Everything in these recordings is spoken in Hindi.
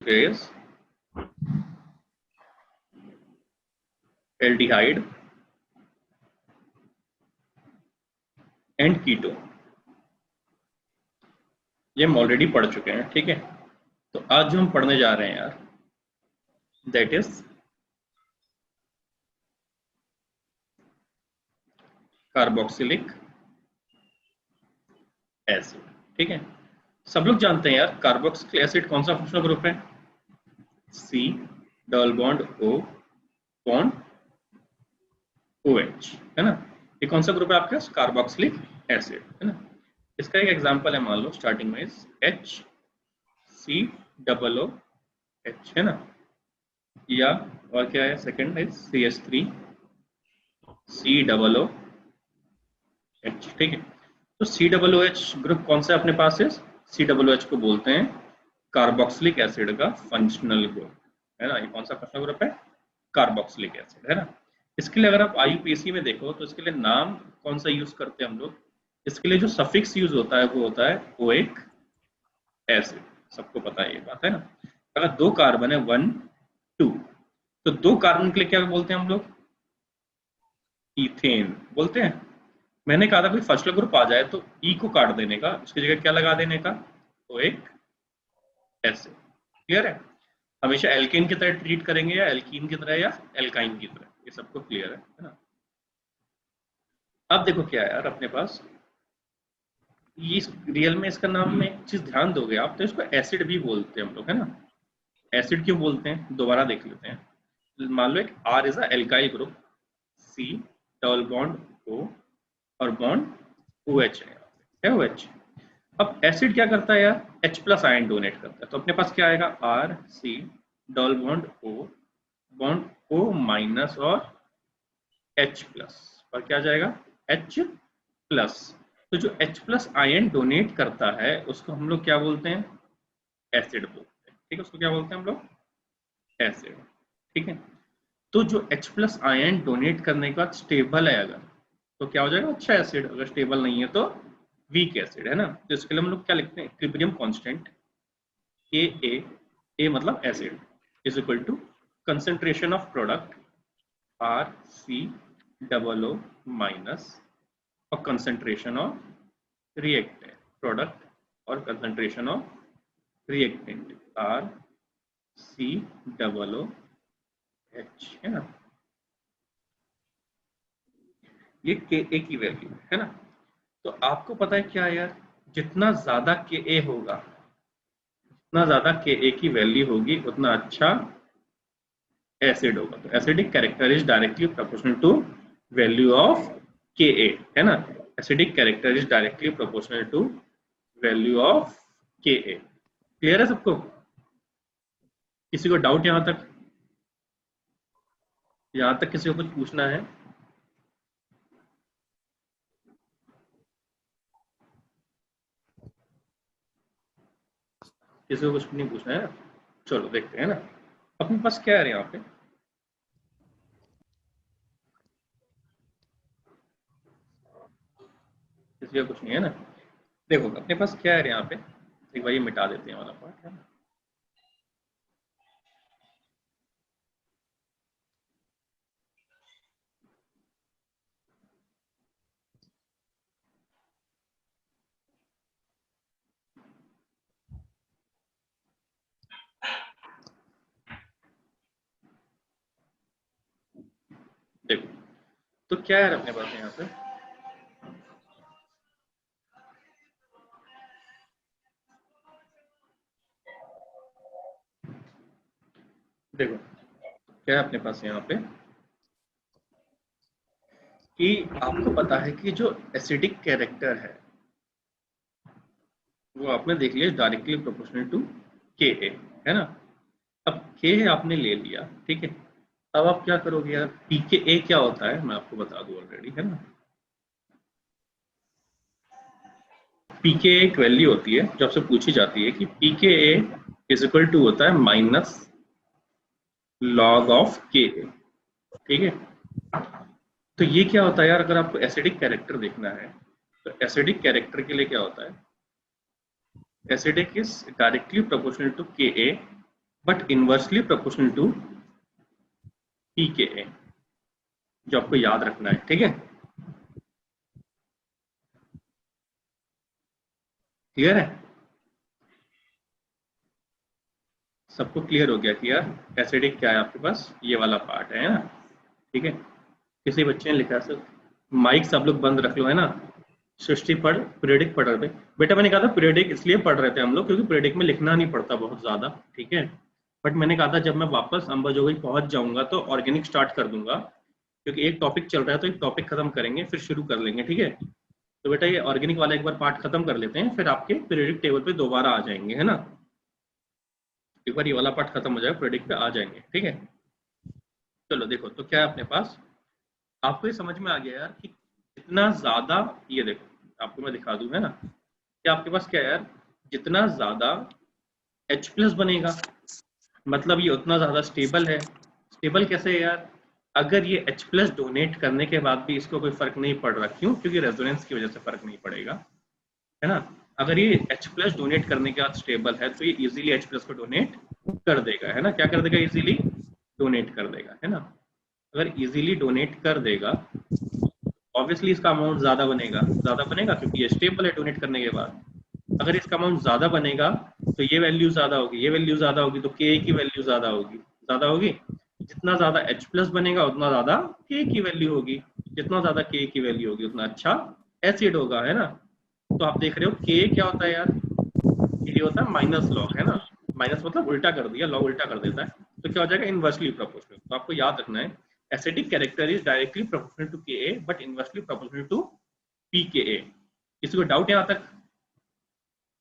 is aldehyde and ketone। ये हम ऑलरेडी पढ़ चुके हैं, ठीक है। तो आज जो हम पढ़ने जा रहे हैं यार, दैट इज कार्बोक्सिलिक एसिड, ठीक है। सब लोग जानते हैं यार कार्बोक्सिलिक एसिड कौन सा फंक्शनल ग्रुप है, C double bond O bond OH, है ना। ये कौन सा ग्रुप है आपके, कार्बोक्सिलिक एसिड, है ना। इसका एक एग्जांपल है, मान लो स्टार्टिंग में HCOOH, है ना, या और क्या है, सेकंड इज CH3COOH, ठीक है। तो COOH ग्रुप कौन सा अपने पास है, COOH को बोलते हैं कार्बोक्सिलिक एसिड का फंक्शनल ग्रुप, है ना। ये कौन सा फंक्शनल ग्रुप है, कार्बोक्सिलिक एसिड, है ना। इसके लिए अगर आप IUPAC में देखो तो इसके लिए नाम कौन सा यूज करते हैं हम लोग, इसके लिए जो सफिक्स यूज होता है वो होता है ओइक एसिड, सबको पता है ये बात, है ना। अगर दो कार्बन है 1 2, तो दो कार्बन के लिए क्या बोलते हैं हम लोग, इथेन बोलते हैं। मैंने कहा था कोई फंक्शनल ग्रुप आ जाए तो ई को काट देने का, उसकी जगह क्या लगा देने का, ओइक एसिड, क्लियर है। हमेशा एल्केन की तरह ट्रीट करेंगे या एल्कीन की तरह या एल्काइन की तरह, ये सबको क्लियर है ना। अब देखो क्या है यार अपने पास, ये रियल में इसका नाम में एक चीज ध्यान दोगे आप, तो इसको एसिड भी बोलते हैं हम लोग, है ना। एसिड क्यों बोलते हैं, दोबारा देख लेते हैं। मान लो एक R is a alkyl group, C double bond O और बॉन्ड OH है OH। अब एसिड क्या करता है यार, H प्लस आयन डोनेट करता है, तो अपने पास क्या आएगा, RC double bond O bond O minus और H प्लस, और क्या जाएगा H प्लस। तो जो H प्लस आयन डोनेट करता है उसको हम लोग क्या बोलते हैं, एसिड बोलते हैं, ठीक है। उसको क्या बोलते हैं हम लोग, एसिड, ठीक है। तो जो H प्लस आयन डोनेट करने के बाद स्टेबल है अगर, तो क्या हो जाएगा, अच्छा एसिड। अगर स्टेबल नहीं है तो वीक एसिड, है ना। तो इसके लिए हम लोग क्या लिखते हैं, इक्विलिब्रियम कांस्टेंट A मतलब acid is equal to concentration of product RCOO minus और कंसंट्रेशन ऑफ रिएक्टेंट प्रोडक्ट और कंसंट्रेशन ऑफ रिएक्टेंट RCOOH, है ना। ये Ka की वैल्यू है ना। तो आपको पता है क्या यार, जितना ज्यादा Ka होगा, जितना ज्यादा Ka की वैल्यू होगी उतना अच्छा एसिड होगा। तो acidic character is directly proportional to value of Ka, है ना। Acidic character is directly proportional to value of Ka। Clear है सबको, किसी को डाउट यहां तक, किसी को कुछ पूछना है, किसी को कुछ नहीं पूछना है, चलो देखते हैं ना अपने पास क्या है यहाँ पे। किसी का कुछ नहीं है ना, देखो अपने पास क्या है यहाँ पे, एक बार ये मिटा देते हैं वाला पार्ट, है ना। देखो तो क्या है अपने पास यहाँ पे, देखो क्या है अपने पास यहाँ पे कि आपको पता है कि जो एसिडिक कैरेक्टर है वो आपने देख लिया डायरेक्टली प्रोपोर्शनल टू Ka, है ना। अब K आपने ले लिया, ठीक है। अब आप क्या करोगे यार, pKa क्या होता है मैं आपको बता दूं ऑलरेडी, है ना। pKa एक वैल्यू होती है जो आपसे पूछी जाती है कि pKa इज इक्वल टू होता है माइनस लॉग ऑफ Ka, ठीक है। तो ये क्या होता है यार, अगर आपको एसिडिक कैरेक्टर देखना है तो एसिडिक कैरेक्टर के लिए क्या होता है, acidic is directly proportional to Ka but inversely proportional to pKa, जो आपको याद रखना है, ठीक है? क्लियर है? सबको क्लियर हो गया कि यार एसिडिक क्या है आपके पास, ये वाला पार्ट है ना? ठीक है। किसी बच्चे ने लिखा सर माइक सब लोग बंद रख लो, है ना? सृष्टि पढ़, पीरियडिक पढ़ रहे थे बेटा। मैंने कहा था पीरियडिक इसलिए पढ़ रहे थे हम लोग क्योंकि पीरियडिक में लिखना नहीं पड़ता बहुत ज्यादा, ठीक है? बट मैंने कहा था जब मैं वापस अंबाजोगाई पहुंच जाऊंगा तो ऑर्गेनिक स्टार्ट कर दूंगा, क्योंकि एक टॉपिक चल रहा है तो एक टॉपिक खत्म करेंगे फिर शुरू कर लेंगे, ठीक है? तो बेटा ये ऑर्गेनिक वाला एक बार पार्ट खत्म कर लेते हैं, फिर आपके पीरियडिक टेबल पे दोबारा आ जाएंगे, है ना? एक बार ये वाला पार्ट खत्म हो जाएगा, पीरियडिक पे आ जाएंगे, ठीक है? चलो देखो, तो क्या है अपने पास, आपको ये समझ में आ गया यार कि जितना ज्यादा, ये देखो आपको मैं दिखा दूं, है ना? कि आपके पास क्या है यार, जितना ज्यादा H प्लस बनेगा मतलब ये उतना ज्यादा स्टेबल है। स्टेबल कैसे है यार? अगर ये H प्लस डोनेट करने के बाद भी इसको कोई फर्क नहीं पड़ रहा, क्यों? क्योंकि रेजोनेंस की वजह से फर्क नहीं पड़ेगा, है ना? अगर ये H प्लस डोनेट करने के बाद स्टेबल है तो ये इजीली H प्लस को डोनेट कर देगा, है ना? क्या कर देगा? इजीली डोनेट कर देगा, है ना? अगर इजीली डोनेट कर देगा ऑब्वियसली इसका अमाउंट ज्यादा बनेगा क्योंकि ये स्टेबल है डोनेट करने के बाद। अगर इसका अमाउंट ज्यादा बनेगा तो ये वैल्यू ज्यादा होगी, ये वैल्यू ज्यादा होगी, तो के की वैल्यू ज्यादा होगी। जितना ज्यादा H प्लस बनेगा उतना ज्यादा के की वैल्यू होगी, जितना ज्यादा के की वैल्यू होगी उतना अच्छा एसिड होगा, है ना? तो आप देख रहे हो के क्या होता है यार, ये होता है माइनस लॉग, है ना? माइनस मतलब उल्टा कर दिया, लॉग उल्टा कर देता है, तो क्या हो जाएगा? Inversely proportional. तो आपको याद रखना है acidic character is directly proportional to Ka but inversely proportional to pKa। किसी को डाउट यहाँ तक?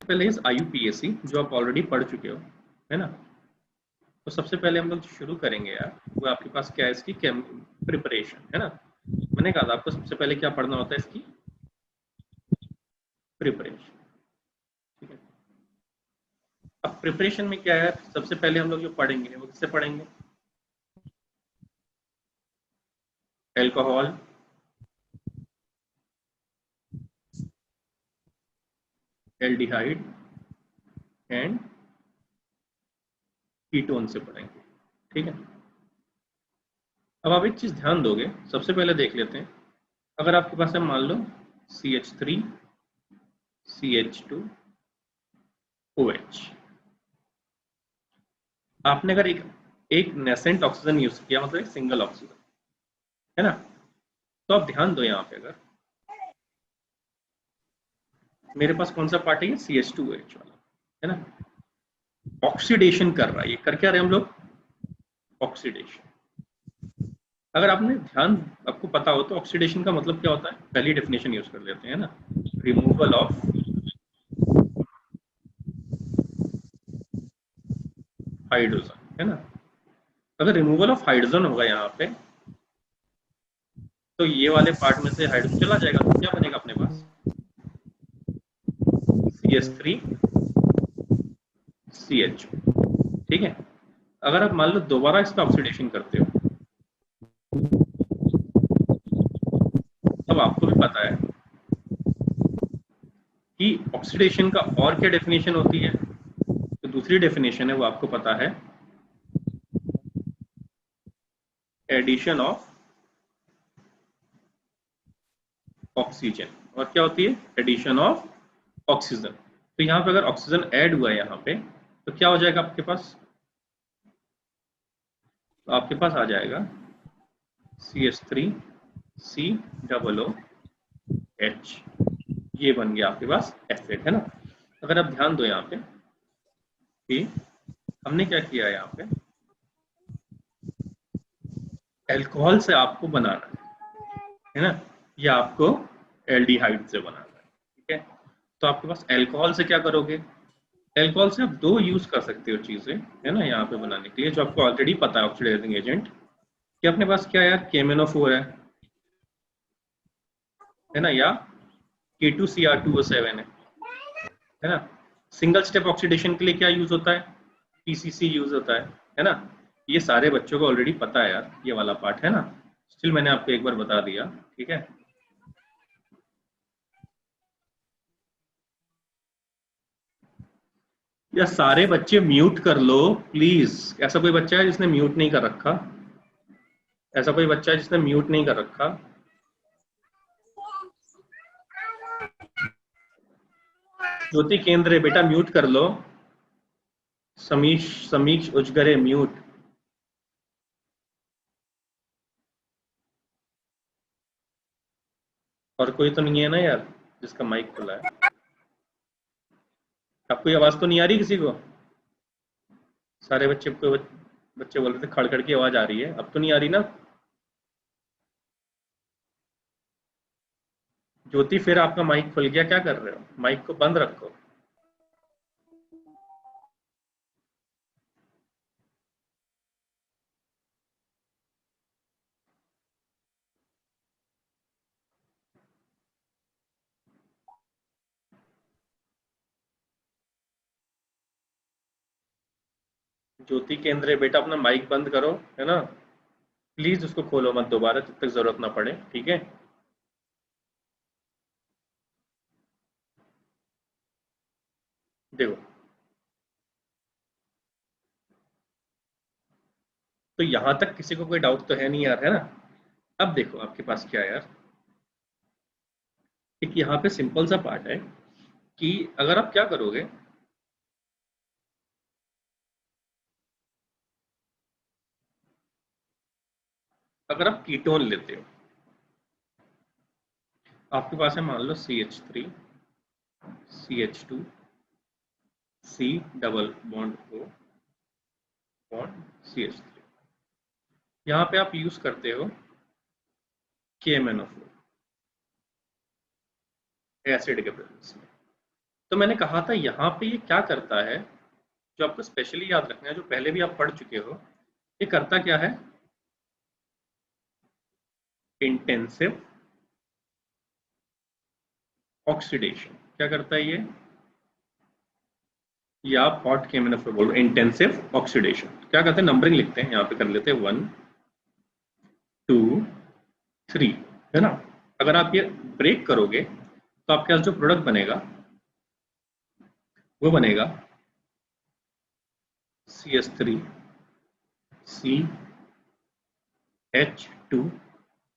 पहले इस IUPAC जो आप ऑलरेडी पढ़ चुके हो, है ना? तो सबसे पहले हम लोग शुरू करेंगे यार, वो आपके पास क्या है, इसकी प्रिपरेशन, है ना? मैंने कहा था आपको सबसे पहले क्या पढ़ना होता है, इसकी प्रिपरेशन, ठीक है? अब प्रिपरेशन में क्या है, सबसे पहले हम लोग जो पढ़ेंगे वो किससे पढ़ेंगे? अल्कोहल, एल्डिहाइड एंड कीटोन से पढ़ेंगे, ठीक है? अब आप एक चीज ध्यान दोगे, सबसे पहले देख लेते हैं, अगर आपके पास है मान लो CH3 CH2 OH, आपने अगर एक नेसेंट ऑक्सीजन यूज किया मतलब एक सिंगल ऑक्सीजन, है ना? तो आप ध्यान दो यहाँ पे, अगर मेरे पास कौन सा पार्ट है, ये CH2OH वाला, है ना? ऑक्सीडेशन कर रहा है, ये कर क्या रहे हैं हम लोग? ऑक्सीडेशन। अगर आपने ध्यान, आपको पता हो तो ऑक्सीडेशन का मतलब क्या होता है, पहली डेफिनेशन यूज कर लेते हैं ना, रिमूवल ऑफ हाइड्रोजन, है ना? अगर रिमूवल ऑफ हाइड्रोजन होगा यहाँ पे तो ये वाले पार्ट में से हाइड्रोजन चला जाएगा, तो क्या बनेगा अपने पास? CH3 CH, ठीक है? अगर आप मान लो दोबारा इसका ऑक्सीडेशन करते हो, तब आपको भी पता है कि ऑक्सीडेशन का और क्या डेफिनेशन होती है, तो दूसरी डेफिनेशन है वो आपको पता है, एडिशन ऑफ ऑक्सीजन। और क्या होती है? Addition of oxygen. तो यहाँ पे अगर ऑक्सीजन ऐड हुआ है यहाँ पे तो क्या हो जाएगा आपके पास? तो आपके पास आ जाएगा CH3COOH, ये बन गया आपके पास एसिड, है ना? अगर आप ध्यान दो यहाँ पे कि हमने क्या किया है, यहाँ पे अल्कोहल से आपको बनाना है ना? या आपको एल्डिहाइड से बनाना है, ठीक है? तो आपके पास अल्कोहल से क्या करोगे? अल्कोहल से आप दो यूज कर सकते हो चीजें, है ना, यहाँ पे बनाने के लिए, जो आपको ऑलरेडी पता है ऑक्सीडाइजिंग एजेंट कि अपने पास क्या है यार, KMnO4 है ना, या K2Cr2O7 है ना? सिंगल स्टेप ऑक्सीडेशन के लिए क्या यूज होता है? PCC यूज होता है ना? ये सारे बच्चों को ऑलरेडी पता है यार, ये वाला पार्ट, है ना? स्टिल मैंने आपको एक बार बता दिया, ठीक है? या सारे बच्चे म्यूट कर लो प्लीज। ऐसा कोई बच्चा है जिसने म्यूट नहीं कर रखा? ऐसा कोई बच्चा है जिसने म्यूट नहीं कर रखा? ज्योति केंद्र बेटा म्यूट कर लो। समीक्ष उजगरे म्यूट। और कोई तो नहीं है ना यार जिसका माइक खुला है? आपको ये आवाज तो नहीं आ रही किसी को? सारे बच्चे को बच्चे बोल रहे थे खड़खड़ की आवाज आ रही है, अब तो नहीं आ रही ना? ज्योति फिर आपका माइक खुल गया, क्या कर रहे हो? माइक को बंद रखो। ज्योति केंद्र बेटा अपना माइक बंद करो, है ना? प्लीज उसको खोलो मत दोबारा जब तक जरूरत ना पड़े, ठीक है? देखो, तो यहां तक किसी को कोई डाउट तो है नहीं यार, है ना? अब देखो आपके पास क्या है यार, एक यहाँ पे सिंपल सा पार्ट है कि अगर आप क्या करोगे, अगर आप कीटोन लेते हो, आपके पास है मान लो CH3 CH2 C double bond O bond CH3, यहाँ पे आप यूज करते हो KMnO4 एसिड के प्रेजेंस में। तो मैंने कहा था यहाँ पे ये क्या करता है, जो आपको स्पेशली याद रखना है, जो पहले भी आप पढ़ चुके हो, ये करता क्या है? Intensive oxidation. क्या करता है ये आप हॉट केमिनोफर बोलो, इंटेंसिव ऑक्सीडेशन। क्या करते हैं, नंबरिंग लिखते हैं, यहाँ पे कर लेते हैं 1 2 3, है ना? अगर आप ये ब्रेक करोगे तो आपके पास जो प्रोडक्ट बनेगा वो बनेगा CH3 CH2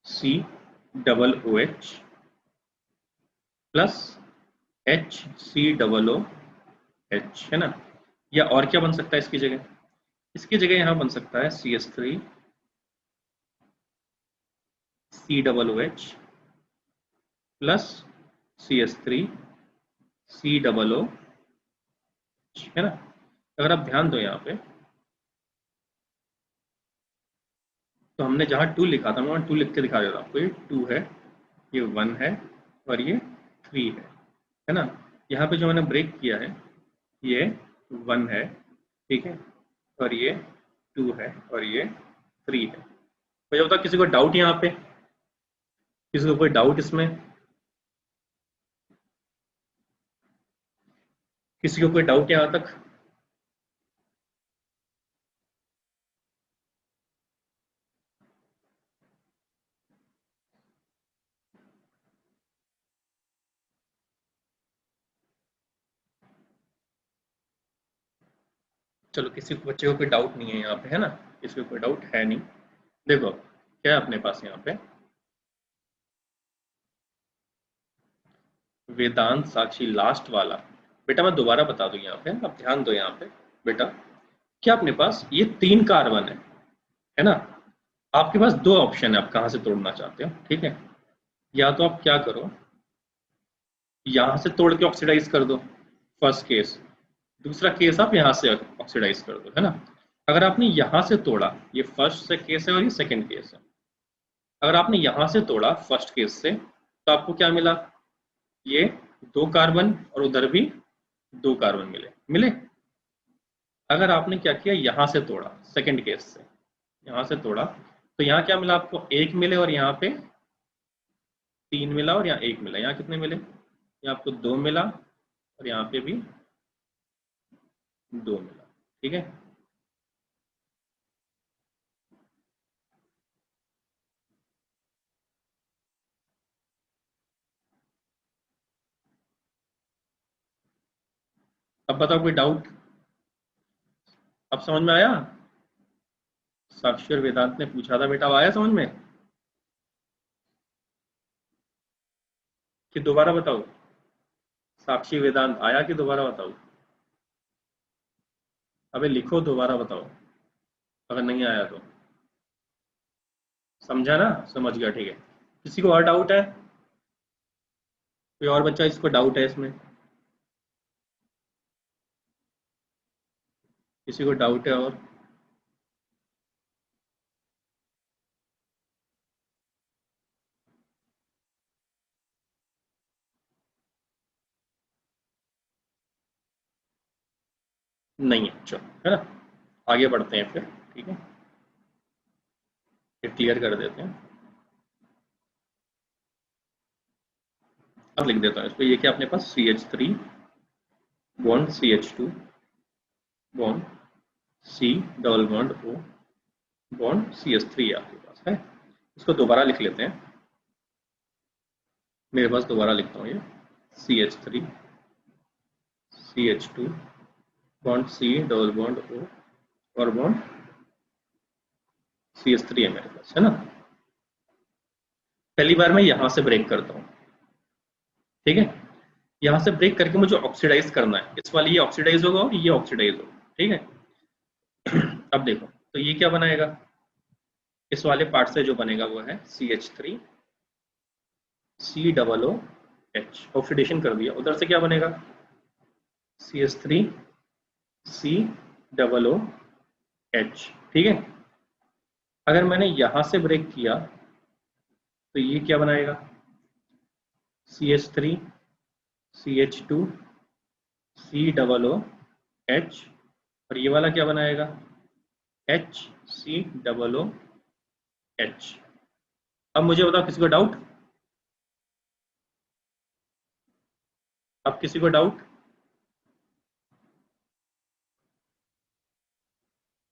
C OH plus HCOOH, है ना? या और क्या बन सकता है इसकी जगह? इसकी जगह यहां बन सकता है CH3 COOH plus CH3 COOH, है ना? अगर आप ध्यान दो यहाँ पे, तो हमने जहां 2 लिखा था मैं वहां 2 लिख के दिखा देता हूँ आपको। ये 2 है, ये 1 है और ये 3 है ना? यहाँ पे जो मैंने ब्रेक किया है ये 1 है, ठीक है, और ये 2 है और ये 3 है। मुझे बता किसी को डाउट यहाँ पे? किसी को कोई डाउट इसमें? किसी को कोई डाउट यहाँ तक? चलो किसी को बच्चे को कोई डाउट नहीं है यहाँ पे, है ना? किसी को कोई डाउट है नहीं। देखो क्या है अपने पास यहाँ पे, वेदांत साक्षी लास्ट वाला। बेटा मैं दोबारा बता दूं यहाँ पे, आप ध्यान दो यहाँ पे बेटा। क्या अपने पास ये 3 कार्बन है ना? आपके पास 2 ऑप्शन है, आप कहाँ से तोड़ना चाहते हो, ठीक है? या तो आप क्या करो, यहां से तोड़ के ऑक्सीडाइज कर दो, फर्स्ट केस। दूसरा केस आप यहां से ऑक्सीडाइज कर दो, है ना? अगर आपने यहां से तोड़ा, ये फर्स्ट से केस है और ये सेकंड केस है। अगर आपने यहां से तोड़ा फर्स्ट केस से, तो आपको क्या मिला? ये 2 कार्बन और उधर भी 2 कार्बन मिले मिले। अगर आपने क्या किया, यहां से तोड़ा सेकंड केस से, यहां से तोड़ा, तो यहाँ क्या मिला आपको? 1 मिले और यहाँ पे 3 मिला और यहाँ 1 मिला। यहाँ कितने मिले? यहाँ आपको 2 मिला और यहाँ पे भी 2 मिला, ठीक है? अब बताओ कोई डाउट? अब समझ में आया? साक्षी और वेदांत ने पूछा था बेटा, अब आया समझ में कि दोबारा बताओ? साक्षी वेदांत आया कि दोबारा बताओ? अबे लिखो, दोबारा बताओ अगर नहीं आया तो। समझा ना? समझ गया, ठीक है। किसी को और डाउट है? कोई और बच्चा इसको डाउट है इसमें? किसी को डाउट है और? नहीं है, चलो, है ना। आगे बढ़ते हैं फिर, ठीक है, ये क्लियर कर देते हैं। अब लिख देता हूँ इसको, ये क्या अपने पास CH3 bond CH2 bond C double bond O bond CH3 है आपके पास, है। इसको दोबारा लिख लेते हैं, मेरे पास दोबारा लिखता हूँ ये CH3 CH2 bond C double bond O और बॉन्ड CH3 है मेरे पास, है ना। पहली बार मैं यहां से ब्रेक करता हूँ, ठीक है। यहां से ब्रेक करके मुझे ऑक्सीडाइज करना है, इस वाली ये ऑक्सीडाइज होगा और ये ऑक्सीडाइज होगा, ठीक है। अब देखो, तो ये क्या बनाएगा? इस वाले पार्ट से जो बनेगा वो है CH3 C double O H, oxidation कर दिया। उधर से क्या बनेगा? CH3 C double O H, ठीक है। अगर मैंने यहां से ब्रेक किया तो ये क्या बनाएगा? CH3 CH2 C double O H, और ये वाला क्या बनाएगा? H C double O H। अब मुझे बताओ, किसी को डाउट? अब किसी को डाउट?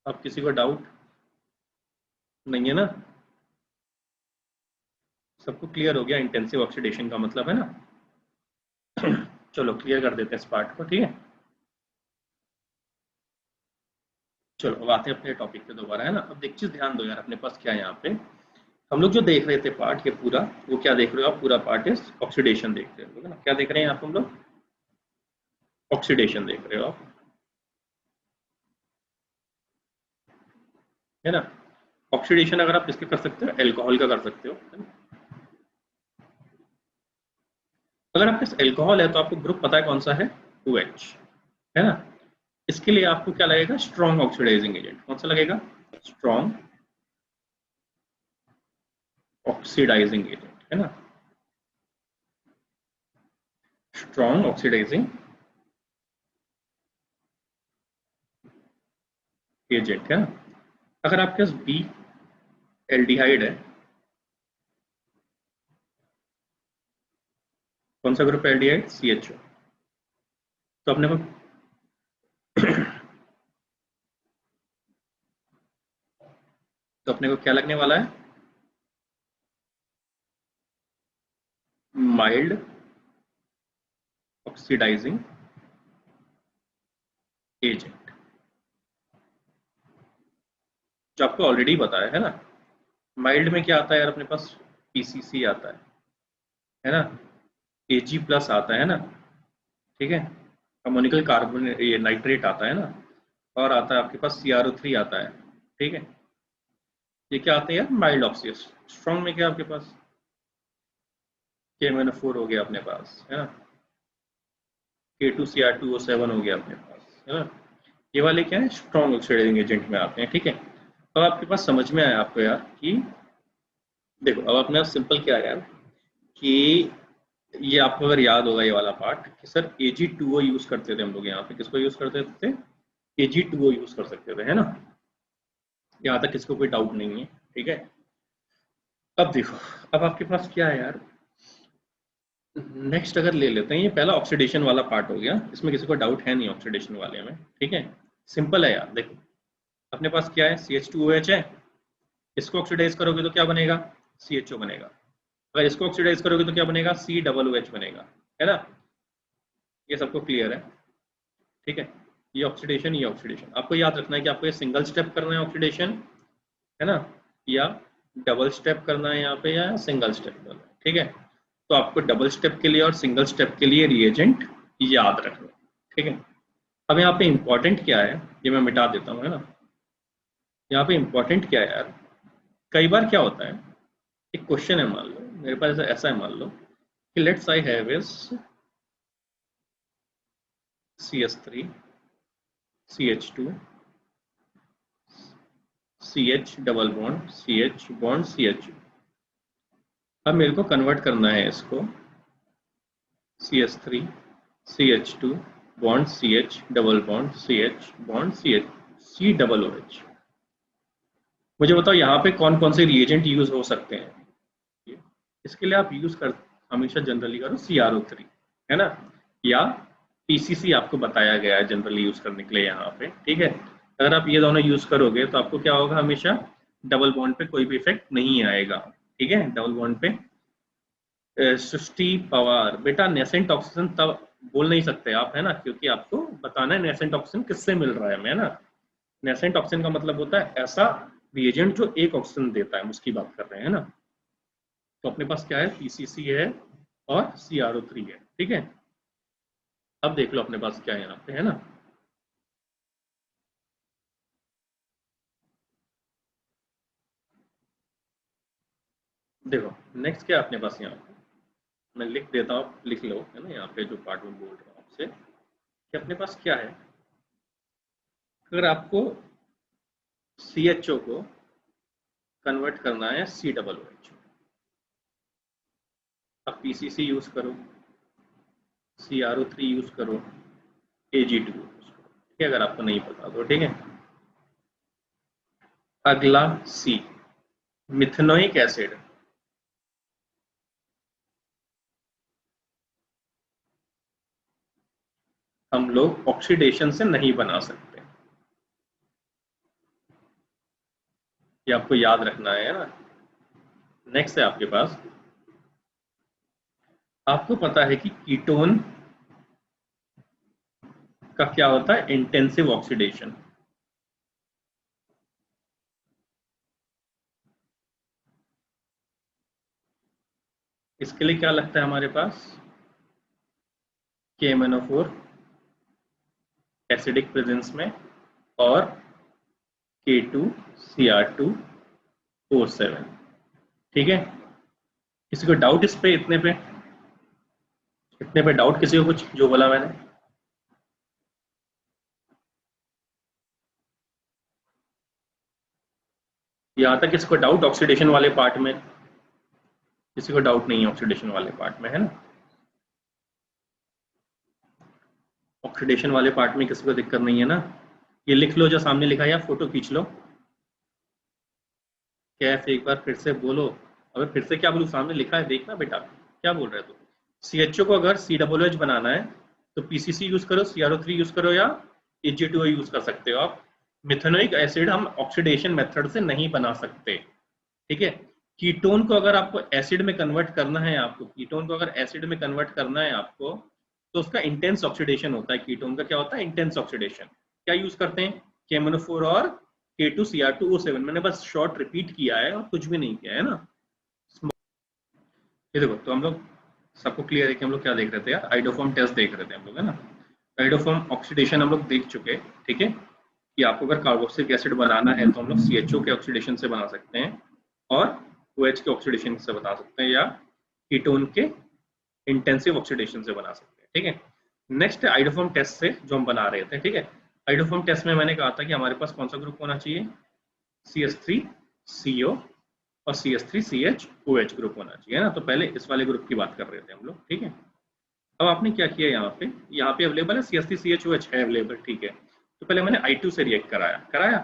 अब किसी को डाउट नहीं है ना? सबको क्लियर हो गया इंटेंसिव ऑक्सीडेशन का मतलब, है ना। चलो क्लियर कर देते हैं इस पार्ट को, ठीक है। चलो अब आते हैं अपने टॉपिक पे दोबारा, है ना। अब एक चीज ध्यान दो यार, अपने पास क्या है यहाँ पे, हम लोग जो देख रहे थे पार्ट ये पूरा, वो क्या देख रहे हो आप? पूरा पार्ट इज ऑक्सीडेशन देख रहे हो, है ना। क्या देख रहे हैं आप हम लोग? ऑक्सीडेशन देख रहे हो आप, है ना। ऑक्सीडेशन अगर आप किसके कर सकते हो? एल्कोहल का कर सकते हो, है ना? अगर आपके पास एल्कोहल है तो आपको ग्रुप पता है कौन सा है? OH, है ना। इसके लिए आपको क्या लगेगा? Strong oxidising agent. कौन सा लगेगा? स्ट्रॉन्ग ऑक्सीडाइजिंग एजेंट, है ना। स्ट्रॉन्ग ऑक्सीडाइजिंग एजेंट, है ना। अगर आपके पास बी एल्डिहाइड है, कौन सा ग्रुप एल्डिहाइड? CHO। तो अपने को तो अपने को क्या लगने वाला है? माइल्ड ऑक्सीडाइजिंग एजेंट, जो आपको ऑलरेडी बताया है ना। माइल्ड में क्या आता है यार अपने पास? PCC आता है ना। Ag प्लस आता है ना, ठीक है। अमोनिकल कार्बन, ये नाइट्रेट आता है ना, और आता है आपके पास CrO3 आता है, ठीक है। ये क्या आते हैं यार? Mild oxygen. स्ट्रॉन्ग में क्या आपके पास? KMnO4 हो गया अपने पास, है ना। K2Cr2O7 हो गया अपने पास, है ना। ये वाले क्या है? स्ट्रॉन्ग ऑक्सीडाइजिंग एजेंट में आते हैं, ठीक है। अब आपके पास समझ में आया आपको यार कि देखो, अब अपने पास सिंपल क्या है यार कि ये आपको अगर याद होगा ये वाला पार्ट कि सर Ag2O यूज करते थे हम लोग। यहाँ पे किसको यूज करते थे? Ag2O यूज कर सकते थे, है ना। यहाँ तक किसको कोई डाउट नहीं है, ठीक है। अब देखो, अब आपके पास क्या है यार, नेक्स्ट अगर ले लेते हैं, ये पहला ऑक्सीडेशन वाला पार्ट हो गया, इसमें किसी को डाउट है नहीं ऑक्सीडेशन वाले में, ठीक है। सिंपल है यार, देखो अपने पास क्या है? CH2OH है। इसको ऑक्सीडाइज करोगे तो क्या बनेगा? CHO बनेगा। अगर इसको ऑक्सीडाइज करोगे तो क्या बनेगा? C डबल OH बनेगा, है ना। ये सबको क्लियर है, ठीक है। ये ऑक्सीडेशन आपको याद रखना है कि आपको ये सिंगल स्टेप करना है ऑक्सीडेशन, है ना, या डबल स्टेप करना है यहाँ पे, या सिंगल स्टेप करना है, ठीक है। तो आपको डबल स्टेप के लिए और सिंगल स्टेप के लिए रिएजेंट याद रखना है, ठीक है। अब यहाँ पे इंपॉर्टेंट क्या है, ये मैं मिटा देता हूँ, है ना। यहाँ पे इंपॉर्टेंट क्या है यार, कई बार क्या होता है, एक क्वेश्चन है, मान लो मेरे पास ऐसा है, मान लो कि let's I have is CH3 CH2 CH double bond CH। अब मेरे को कन्वर्ट करना है इसको CH3 CH2 bond CH double bond CH bond CH C double OH। मुझे बताओ यहाँ पे कौन कौन से रिएजेंट यूज हो सकते हैं। इसके लिए आप यूज कर हमेशा जनरली करो CrO3, है ना, या PCC आपको बताया गया है जनरली यूज करने के लिए यहाँ पे, ठीक है। अगर आप ये दोनों यूज करोगे तो आपको क्या होगा, हमेशा डबल बॉन्ड पे कोई भी इफेक्ट नहीं आएगा, ठीक है। डबल बॉन्ड पे सृष्टि पवार, बेटा नेसेंट ऑक्सीजन तब बोल नहीं सकते आप, है ना, क्योंकि आपको बताना है नेसेंट ऑक्सीजन किससे मिल रहा है हमें, है ना। नेसेंट ऑक्सीजन का मतलब होता है ऐसा रिएजेंट जो एक ऑक्सीजन देता है, उसकी बात कर रहे हैं ना। तो अपने पास क्या है, PCC है और CrO3 है, ठीक है। अब देख लो अपने पास क्या है यहाँ पे, है ना। देखो नेक्स्ट क्या है अपने पास, यहाँ पे मैं लिख देता हूँ, लिख लो, है ना, यहाँ पे जो पार्ट में बोल रहा हूँ आपसे कि अपने पास क्या है। अगर आपको CHO को कन्वर्ट करना है C डबल OH, अब PCC यूज करो, CrO3 यूज करो, Ag2 यूज करो, ठीक है, अगर आपको नहीं पता तो, ठीक है। अगला C मिथेनोइक एसिड, हम लोग ऑक्सीडेशन से नहीं बना सकते, ये आपको याद रखना है ना। नेक्स्ट है आपके पास, आपको पता है कि कीटोन का क्या होता है, इंटेंसिव ऑक्सीडेशन। इसके लिए क्या लगता है हमारे पास, KMnO4 एसिडिक प्रेजेंस में और K2Cr2O7, ठीक है। किसी को डाउट इस पे, इतने पे डाउट किसी को, कुछ जो बोला मैंने। यहां तक किसी को डाउट ऑक्सीडेशन वाले पार्ट में, किसी को डाउट नहीं है ऑक्सीडेशन वाले पार्ट में, है ना। ऑक्सीडेशन वाले पार्ट में किसी को दिक्कत नहीं है ना। ये लिख लो जो सामने लिखा है, या फोटो खींच लो। कैफ एक बार फिर से बोलो। अबे फिर से क्या बोलूं, सामने लिखा है देखना बेटा, क्या बोल रहे हो तुम। CHO को अगर COOH बनाना है तो PCC यूज करो, CrO3 यूज करो, या Ag2O यूज कर सकते हो आप। मिथेनोइक एसिड हम ऑक्सीडेशन मेथड से नहीं बना सकते, ठीक है। कीटोन को अगर आपको एसिड में कन्वर्ट करना है, आपको कीटोन को अगर एसिड में कन्वर्ट करना है आपको, तो उसका इंटेंस ऑक्सीडेशन होता है। कीटोन का क्या होता है, इंटेंस ऑक्सीडेशन। क्या यूज करते हैं, KMnO4 और K2Cr2O7। मैंने बस शॉर्ट रिपीट किया है और कुछ भी नहीं किया है ना। ये देखो, तो हम लोग सबको क्लियर है कि हम लोग क्या देख रहे थे यार, आइडोफॉर्म टेस्ट देख रहे थे हम लोग, है ना। आइडोफॉर्म ऑक्सीडेशन हम लोग देख चुके, ठीक है, कि आपको अगर कार्बोक्सिलिक एसिड बनाना है तो हम लोग CHO के ऑक्सीडेशन से बना सकते हैं और OH के ऑक्सीडेशन से बना सकते हैं, या कीटोन के इंटेंसिव ऑक्सीडेशन से बना सकते हैं, ठीक है। नेक्स्ट आइडोफॉर्म टेस्ट से जो हम बना रहे थे, ठीक है। आइडोफॉर्म टेस्ट में मैंने कहा था कि हमारे पास कौन सा ग्रुप होना चाहिए, CH3CO और CH3CHOH ग्रुप होना चाहिए, है ना। तो पहले इस वाले ग्रुप की बात कर रहे थे हम लोग, ठीक है। अब आपने क्या किया, यहाँ पे अवेलेबल है CH3CHOH है अवेलेबल, ठीक है। तो पहले मैंने I2 से रिएक्ट कराया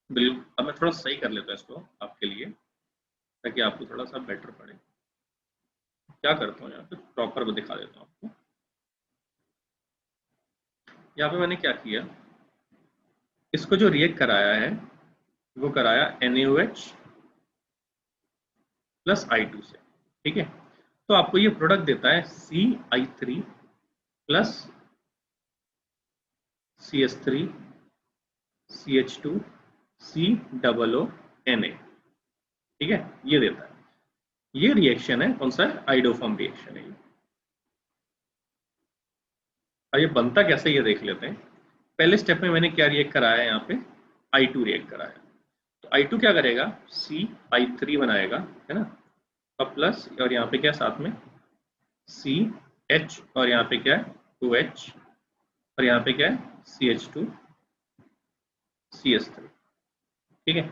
बिल्कुल। अब मैं थोड़ा सही कर लेता हूँ इसको आपके लिए, ताकि आपको थोड़ा सा बेटर पड़े। क्या करता हूँ यहाँ पे, प्रॉपर दिखा देता हूँ आपको। यहाँ पे मैंने क्या किया, इसको जो रिएक्ट कराया है वो कराया NaOH प्लस I2 से, ठीक है। तो आपको ये प्रोडक्ट देता है CI3 plus CH3 CH2 COO Na, ठीक है, ये देता है। ये रिएक्शन है, कौन सा है, आइडोफॉर्म रिएक्शन है। अब ये बनता कैसे ये देख लेते हैं। पहले स्टेप में मैंने क्या रिएक्ट कराया है, यहाँ पे I2 रिएक्ट कराया। तो I2 क्या करेगा, CI3 बनाएगा, है ना, अब प्लस, और यहाँ पे क्या साथ में CH, और यहाँ पे क्या है 2H, और यहाँ पे क्या है CH2 CH3, ठीक है।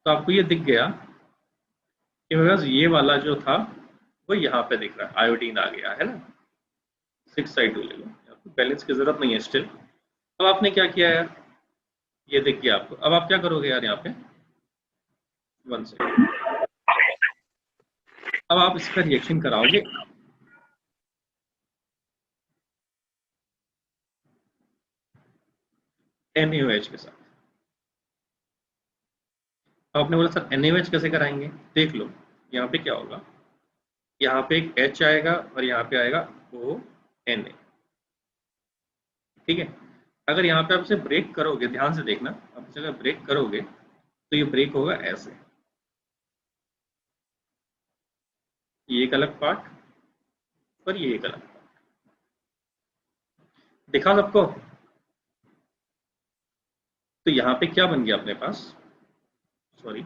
तो आपको ये दिख गया कि मेरे पास ये वाला जो था वो यहाँ पे दिख रहा है, आयोडीन आ गया है ना। 6I2 ले लो, बैलेंस की जरूरत नहीं है स्टिल। अब आपने क्या किया यार, ये दिख गया आपको। अब आप क्या करोगे यार, यहाँ पे 1 सेकेंड, अब आप इसका रिएक्शन कराओगे NaOH के साथ। अब आपने बोला सर NaOH कैसे कराएंगे, देख लो यहाँ पे क्या होगा, यहाँ पे एक H आएगा और यहाँ पे आएगा ONa, ठीक है। अगर यहाँ पे आप इसे ब्रेक करोगे, ध्यान से देखना, आप इसे अगर ब्रेक करोगे तो ये ब्रेक होगा ऐसे, ये एक अलग पार्ट और ये एक अलग पार्ट, दिखा सबको। तो यहाँ पे क्या बन गया अपने पास, सॉरी,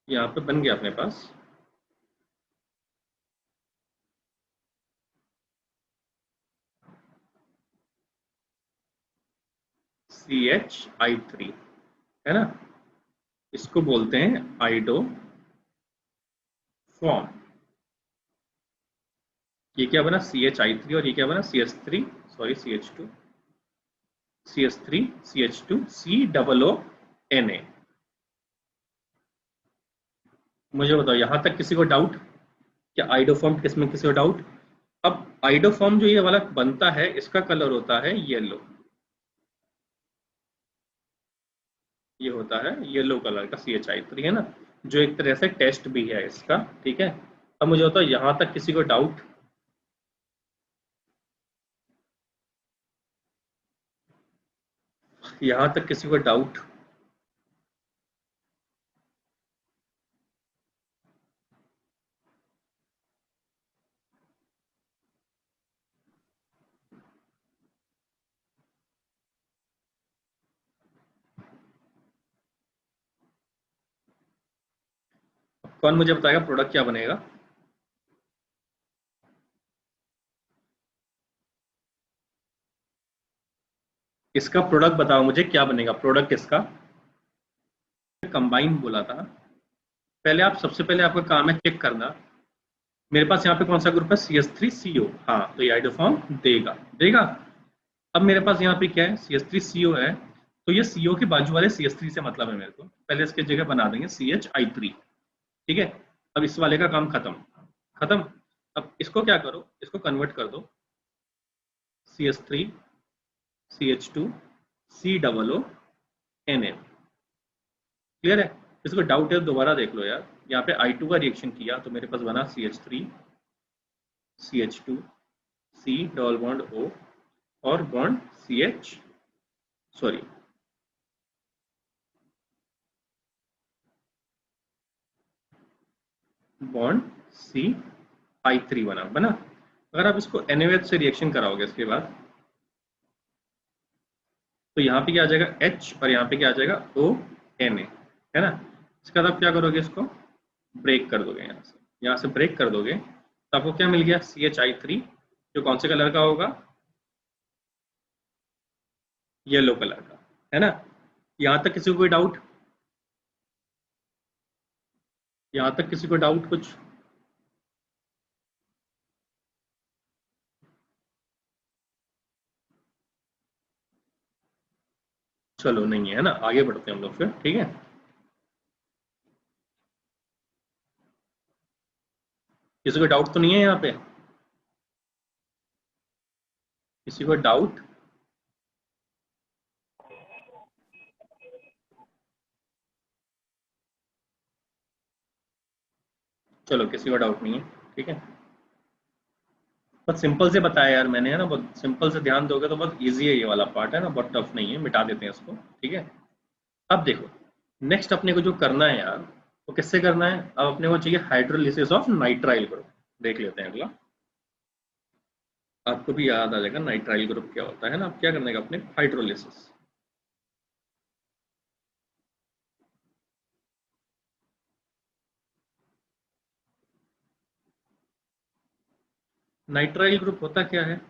यहाँ पे बन गया अपने पास CHI3, है ना, इसको बोलते हैं आइडो फॉर्म। ये क्या बना CHI3, और ये क्या बना CH3, sorry CH3 CH2 COO Na। मुझे बताओ यहां तक किसी को डाउट, क्या आइडोफॉर्म किसमें किसी को डाउट। अब आइडोफॉर्म जो ये वाला बनता है, इसका कलर होता है येलो, ये होता है येलो कलर का CHI3, है ना, जो एक तरह से टेस्ट भी है इसका, ठीक है। अब मुझे बताओ यहां तक किसी को डाउट, यहां तक किसी को डाउट। कौन मुझे बताएगा प्रोडक्ट क्या बनेगा। इसका प्रोडक्ट बताओ मुझे क्या बनेगा, प्रोडक्ट इसका। कंबाइन बोला था, पहले आप सबसे पहले आपका काम है चेक करना, मेरे पास यहाँ पे कौन सा ग्रुप है CH3CO, हाँ तो ये आइडोफॉर्म देगा देगा। अब मेरे पास यहाँ पे क्या है CH3CO है, तो ये CO के बाजू वाले CH3 से मतलब है मेरे को, पहले इसके जगह बना देंगे CHI3, ठीक है। अब इस वाले का काम खत्म, खत्म। अब इसको क्या करो, इसको कन्वर्ट कर दो CH3 CH2 COO Na, clear है। इसको डाउट है दोबारा देख लो यार, यहाँ पे I2 का रिएक्शन किया तो मेरे पास बना CH3 CH2 C double bond O, और bond CH, sorry bond CI3 बना बना। अगर आप इसको NaOH से रिएक्शन कराओगे इसके बाद, तो यहाँ पे क्या आ जाएगा H, और यहाँ पे क्या आ जाएगा ONa, है ना। इसके बाद आप क्या करोगे, इसको ब्रेक कर दोगे, यहाँ से ब्रेक कर दोगे, तो आपको क्या मिल गया CHI3, जो कौन से कलर का होगा, येलो कलर का, है ना। यहाँ तक किसी को कोई डाउट, यहाँ तक किसी को डाउट कुछ। चलो नहीं है ना, आगे बढ़ते हैं हम लोग फिर, ठीक है। किसी को डाउट तो नहीं है यहाँ पे, किसी को डाउट। चलो किसी को डाउट नहीं है, ठीक है। बहुत सिंपल से बताया यार मैंने, है ना, बहुत सिंपल से ध्यान दोगे तो बहुत इजी है, ये वाला पार्ट है ना, बहुत टफ नहीं है, मिटा देते हैं इसको। ठीक है, अब देखो नेक्स्ट अपने को जो करना है यार, वो किससे करना है, अब अपने को चाहिए हाइड्रोलिसिस ऑफ नाइट्राइल ग्रुप। देख लेते हैं अगला, आपको भी याद आ जाएगा नाइट्राइल ग्रुप क्या होता है ना। अब क्या करने का अपने, हाइड्रोलिसिस। नाइट्राइल ग्रुप होता क्या है,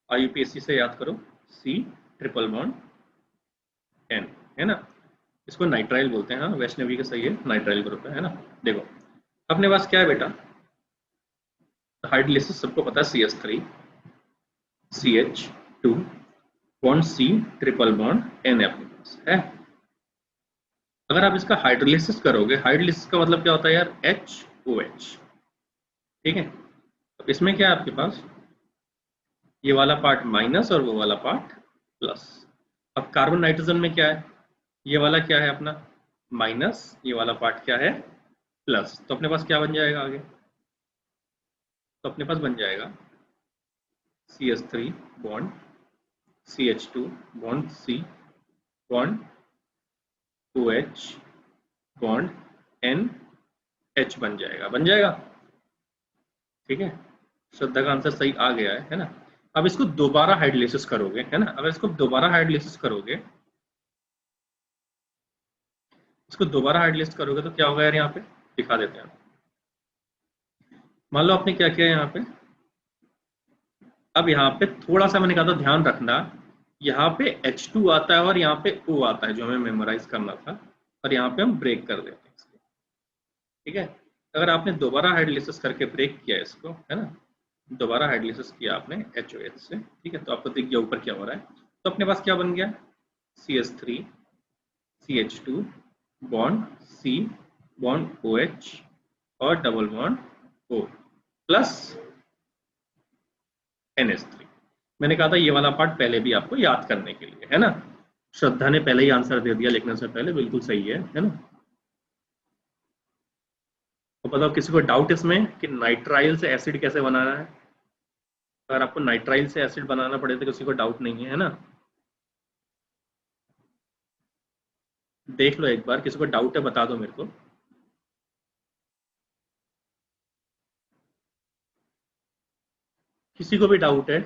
आईयूपीएसी से याद करो, सी ट्रिपल बॉन्ड एन, है ना, इसको नाइट्राइल बोलते हैं। हाँ वैष्णवी का सही है, नाइट्राइल ग्रुप है ना। देखो अपने पास क्या है बेटा, हाइड्रोलिसिस सबको पता है, CH3 CH2 bond C triple bond N अपने पास है। अगर आप इसका हाइड्रोलिसिस करोगे, हाइड्रोलिसिस का मतलब क्या होता है यार, HOH। ठीक है, तो इसमें क्या है आपके पास, ये वाला पार्ट माइनस और वो वाला पार्ट प्लस। अब कार्बन नाइट्रोजन में क्या है, ये वाला क्या है अपना माइनस, ये वाला पार्ट क्या है प्लस, तो अपने पास क्या बन जाएगा आगे, तो अपने पास बन जाएगा CH3 bond CH2 bond C bond OH bond NH बन जाएगा, बन जाएगा। ठीक है, श्रद्धा का आंसर सही आ गया है ना। अब इसको दोबारा हाइड्रोलिसिस करोगे, है ना, अगर इसको दोबारा हाइड्रोलिसिस करोगे, इसको दोबारा हाइड्रोलिसिस करोगे तो क्या होगा यार, यहाँ पे दिखा देते हैं। मान लो आपने क्या किया यहाँ पे, अब यहाँ पे थोड़ा सा मैंने कहा था ध्यान रखना, यहाँ पे H2 आता है और यहाँ पे O आता है जो हमें मेमोराइज करना था, और यहाँ पे हम ब्रेक कर देते हैं इसको। ठीक है, अगर आपने दोबारा हाइड्रोलिसिस करके ब्रेक किया इसको, है ना, दोबारा हाइड्रोलिसिस किया आपने HOH से, ठीक है, तो आपको दिख गया ऊपर क्या हो रहा है। तो अपने पास क्या बन गया, CH3 CH2 bond C bond OH और double bond O plus NH3। मैंने कहा था ये वाला पार्ट पहले भी आपको याद करने के लिए, है ना। श्रद्धा ने पहले ही आंसर दे दिया लिखने से पहले, बिल्कुल सही है ना। तो बताओ किसी को डाउट इसमें कि नाइट्राइल से एसिड कैसे बनाना है, अगर आपको नाइट्राइल से एसिड बनाना पड़े तो किसी को डाउट नहीं है ना। देख लो एक बार, किसी को डाउट है बता दो मेरे को। किसी को भी डाउट है,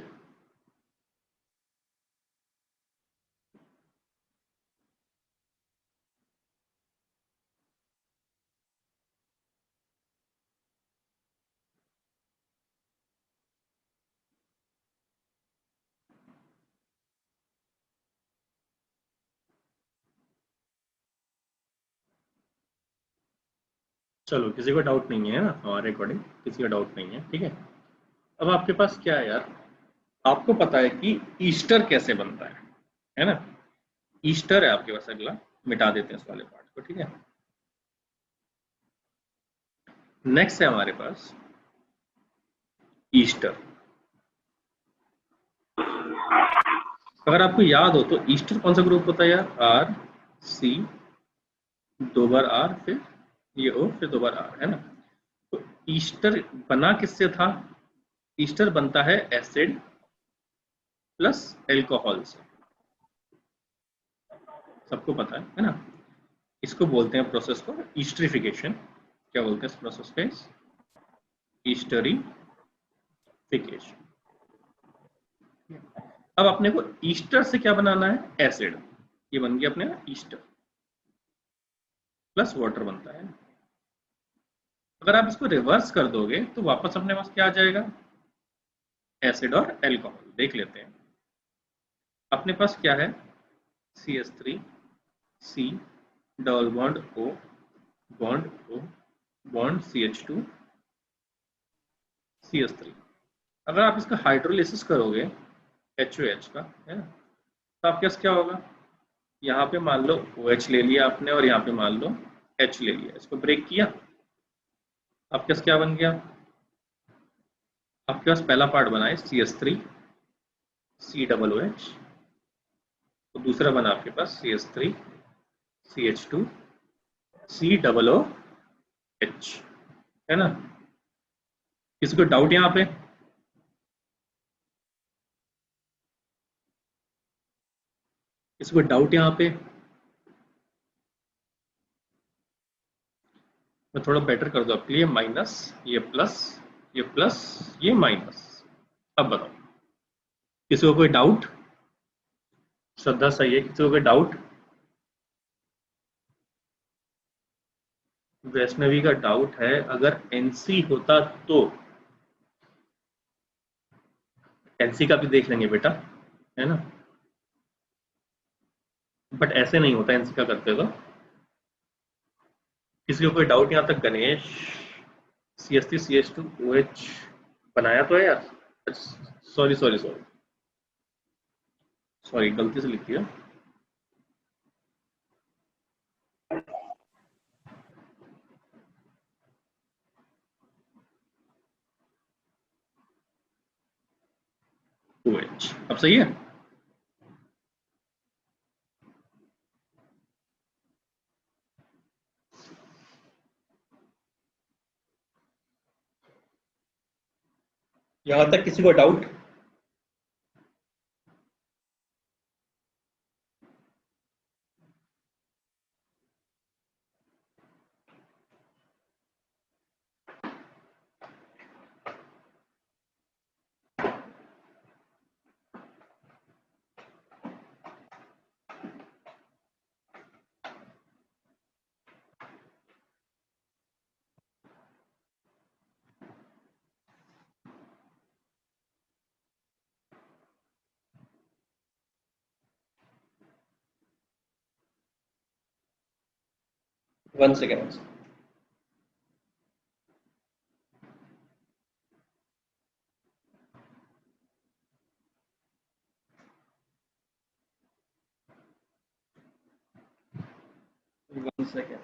चलो किसी को डाउट नहीं है ना हमारे अकॉर्डिंग, किसी का डाउट नहीं है। ठीक है, अब आपके पास क्या है यार, आपको पता है कि ईस्टर कैसे बनता है ना। ईस्टर है आपके पास अगला, मिटा देते हैं इस वाले पार्ट को। ठीक है, नेक्स्ट है हमारे पास ईस्टर। अगर आपको याद हो तो ईस्टर कौन सा ग्रुप होता है यार, आर सी, दो बार आर, फिर ये ओ, फिर दो बार आर, है ना। तो ईस्टर बना किससे था, ईस्टर बनता है एसिड प्लस एल्कोहल से, सबको पता है ना। इसको बोलते हैं प्रोसेस को ईस्टरिफिकेशन। क्या बोलते हैं इस प्रोसेस को, ईस्टरिफिकेशन। अब अपने को ईस्टर से क्या बनाना है, एसिड। ये बन गया अपने ईस्टर प्लस वाटर बनता है। अगर आप इसको रिवर्स कर दोगे तो वापस अपने पास क्या आ जाएगा, एसिड और एल्कोहल। देख लेते हैं अपने पास क्या है, CH3 C double bond O bond O bond CH2 CH3। अगर आप इसका हाइड्रोलिसिस करोगे HOH का, है ना, तो आपके पास क्या होगा, यहाँ पे मान लो OH ले लिया आपने और यहाँ पे मान लो H ले लिया, इसको ब्रेक किया, आपके पास क्या बन गया, आपके पास पहला पार्ट बना है CH3 C डबल OH, तो दूसरा बना आपके पास CH3 CH2 COOH, है ना। किसी को डाउट यहाँ पे? किसी को डाउट यहाँ पे? मैं थोड़ा बेटर कर दूं आपके लिए, माइनस, ये प्लस, ये प्लस, ये माइनस। अब बताओ, किसी को कोई डाउट? श्रद्धा सही है, किसी को कोई डाउट? वैष्णवी का डाउट है, अगर एनसी होता तो। एनसी का भी देख लेंगे बेटा, है ना, बट ऐसे नहीं होता एनसी का करते तो। किसी को कोई डाउट यहाँ तक? गणेश, CH3CH2OH बनाया तो है यार। सॉरी सॉरी सॉरी सॉरी, गलती से लिख दिया। OH अब सही है। यहां तक किसी को doubt? One second. One second.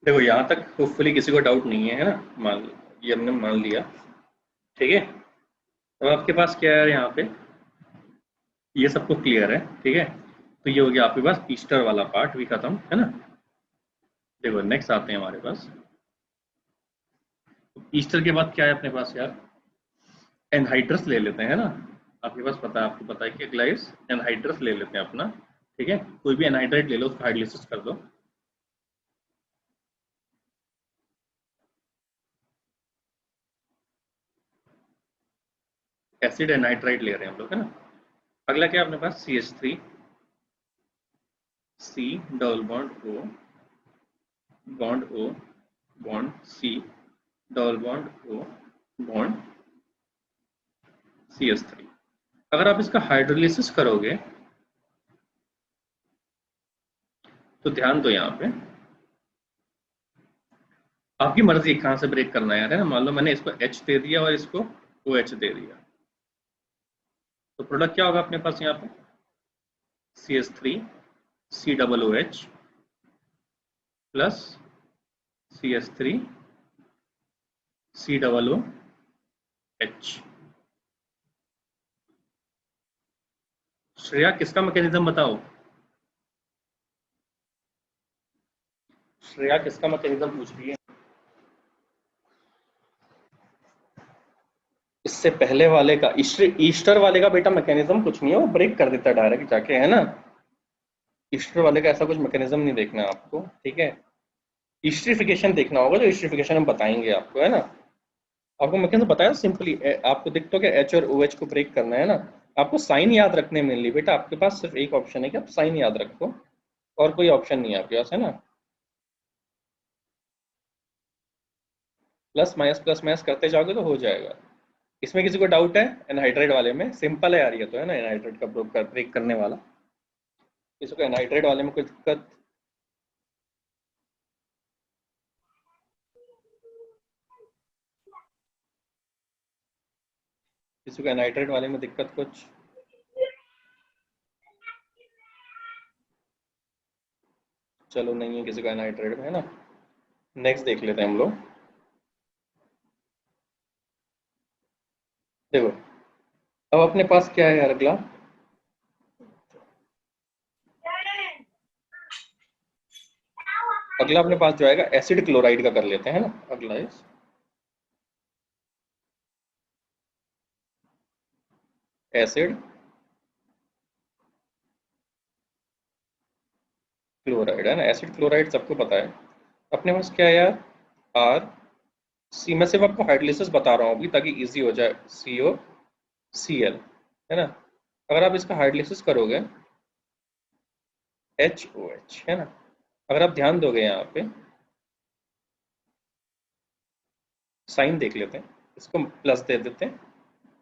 देखो यहाँ तक होपफुली किसी को डाउट नहीं है ना, मान, ये हमने मान लिया, ठीक है। तो आपके पास क्या है यहाँ पे, ये सबको क्लियर है, ठीक है। तो ये हो गया आपके पास ईस्टर वाला पार्ट भी खत्म, है ना। देखो नेक्स्ट आते हैं हमारे पास, ईस्टर के बाद क्या है अपने पास यार, एनहाइड्रस ले लेते हैं ना। आपके पास पता है, आपको पता है कि ग्लाइस एनहाइड्रस ले लेते हैं अपना, ठीक है। कोई भी एनहाइड्राइड ले लो, उसको हाइड्रोलिसिस कर दो। एसिड एनहाइड्राइड ले रहे हैं हम लोग, है ना। अगला क्या है अपने पास, CH3, C double bond O, bond O, bond C, double bond O, bond CH3। अगर आप इसका हाइड्रोलिसिस करोगे तो ध्यान दो यहाँ पे, आपकी मर्जी कहाँ से ब्रेक करना है यार, है ना। मान लो मैंने इसको H दे दिया और इसको OH दे दिया, तो प्रोडक्ट क्या होगा अपने पास यहाँ पे, CH3, C double OH plus CH3, C double OH। Shreya किसका मैकेनिज्म बताओ, श्रेया किसका मैकेनिज्म पूछ रही है? इससे पहले वाले का, ईस्टर ईस्टर वाले का बेटा मैकेनिज्म कुछ नहीं है, वो ब्रेक कर देता है डायरेक्ट जाके, है ना। ईस्टर वाले का ऐसा कुछ मैकेनिज्म नहीं देखना है आपको, ठीक है। ईस्टरिफिकेशन देखना होगा, तो ईस्टरिफिकेशन हम बताएंगे आपको, है ना। आपको मैकेनिज्म बताया सिंपली, आपको दिख तो क्या, एच और ओ एच को ब्रेक करना है ना। आपको साइन याद रखने में मेनली बेटा, आपके पास सिर्फ एक ऑप्शन है कि आप साइन याद रखो, और कोई ऑप्शन नहीं है आपके पास, है ना। प्लस माइनस करते जाओगे तो हो जाएगा। इसमें किसी को डाउट है? एनहाइड्राइड वाले में सिंपल है यार, ये तो है ना, एनहाइड्राइड का ब्रेक करने वाला। किसी को एनहाइड्राइड वाले में कोई दिक्कत? किसी को एनहाइड्राइड वाले में दिक्कत कुछ? चलो नहीं है किसी का नाइट्रेट में, है ना। नेक्स्ट देख लेते हैं हम लोग। देखो अब अपने पास क्या है यार, अगला अगला अपने पास जो आएगा एसिड क्लोराइड का कर लेते हैं, है ना। अगला इस एसिड क्लोराइड, है ना। एसिड क्लोराइड सबको पता है। अपने पास क्या है यार, आर सी। मैं सिर्फ आपको हाइड्रोलिसिस बता रहा हूँ अभी ताकि इजी हो जाए। सी ओ सी एल, है ना। अगर आप इसका हाइड्रोलिसिस करोगे एच ओ एच, है ना। अगर आप ध्यान दोगे यहाँ पे साइन देख लेते हैं, इसको प्लस दे देते हैं,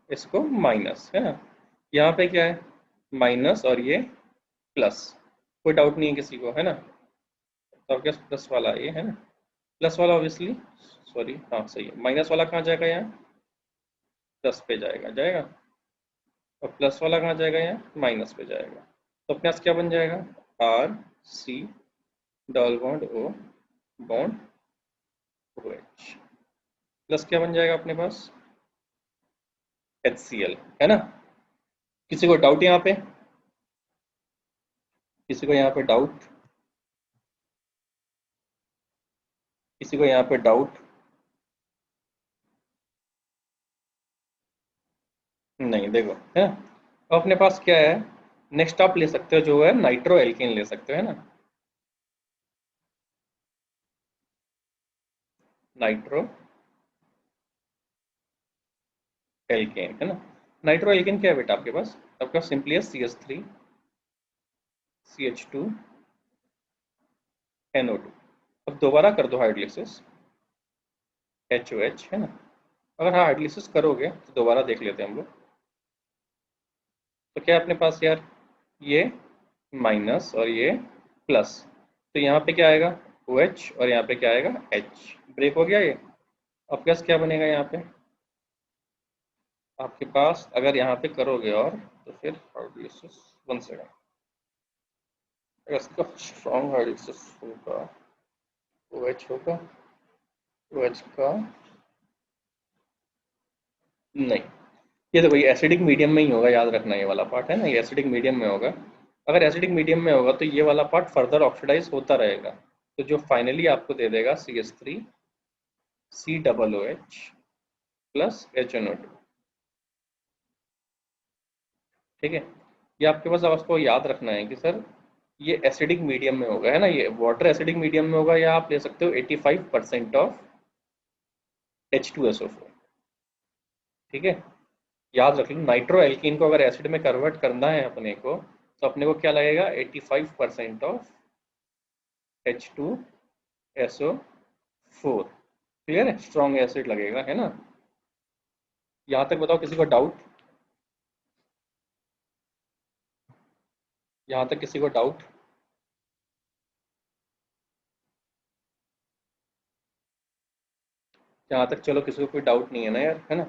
इसको माइनस, है ना। यहाँ पे क्या है, माइनस और ये प्लस। कोई डाउट नहीं है किसी को, है ना। तो आपके पास प्लस वाला ये है ना, प्लस वाला ऑब्वियसली, सॉरी हाँ सही है। माइनस वाला कहाँ जाएगा, यहाँ 10 पे जाएगा जाएगा। और प्लस वाला कहाँ जाएगा, यहाँ माइनस पे जाएगा। तो अपने पास क्या बन जाएगा, R C double bond O bond O H, plus क्या बन जाएगा अपने पास एच सी एल, है ना। किसी को डाउट यहाँ पे, किसी को यहाँ पे डाउट, किसी को यहाँ पे डाउट नहीं। देखो है ना, अब अपने पास क्या है, नेक्स्ट आप ले सकते हो जो है नाइट्रो एल्केन ले सकते हो, है ना। नाइट्रो एल्केन, है ना। नाइट्रो एल्केन क्या है बेटा आपके पास, आपका सिंपली है C H three C H two N O two. अब दोबारा कर दो हाइड्रोलिसिस एच ओ एच, है ना। अगर हाँ हाइड्रोलिसिस करोगे तो दोबारा देख लेते हैं हम लोग। तो क्या है अपने पास यार, ये माइनस और ये प्लस। तो यहाँ पे क्या आएगा ओ एच और यहाँ पे क्या आएगा एच, ब्रेक हो गया ये। अब गैस क्या बनेगा यहाँ पे आपके पास, अगर यहाँ पे करोगे और तो फिर हाइड्रोलिसिस, वन सेकेंड, अगर इसका स्ट्रॉन्ग हाइड्रोलिसिस होगा ओ एच होगा, ओ एच का नहीं, ये तो भाई एसिडिक मीडियम में ही होगा, याद रखना ये वाला पार्ट, है ना। ये एसिडिक मीडियम में होगा। अगर एसिडिक मीडियम में होगा तो ये वाला पार्ट फर्दर ऑक्सीडाइज होता रहेगा। तो जो फाइनली आपको दे देगा C S three C double O H plus H N O two, ठीक है। ये आपके पास, अब आपको याद रखना है कि सर ये एसिडिक मीडियम में होगा, है ना। ये वाटर एसिडिक मीडियम में होगा, या आप ले सकते हो 85% ऑफ H2SO4, ठीक है। याद रख लो, नाइट्रो एल्कीन को अगर एसिड में कन्वर्ट करना है अपने को, तो अपने को क्या लगेगा 85% ऑफ H2SO4, क्लियर है, स्ट्रॉन्ग एसिड लगेगा, है ना। यहाँ तक बताओ किसी को डाउट, यहाँ तक किसी को डाउट। यहाँ तक चलो किसी को कोई डाउट नहीं है ना यार, है ना।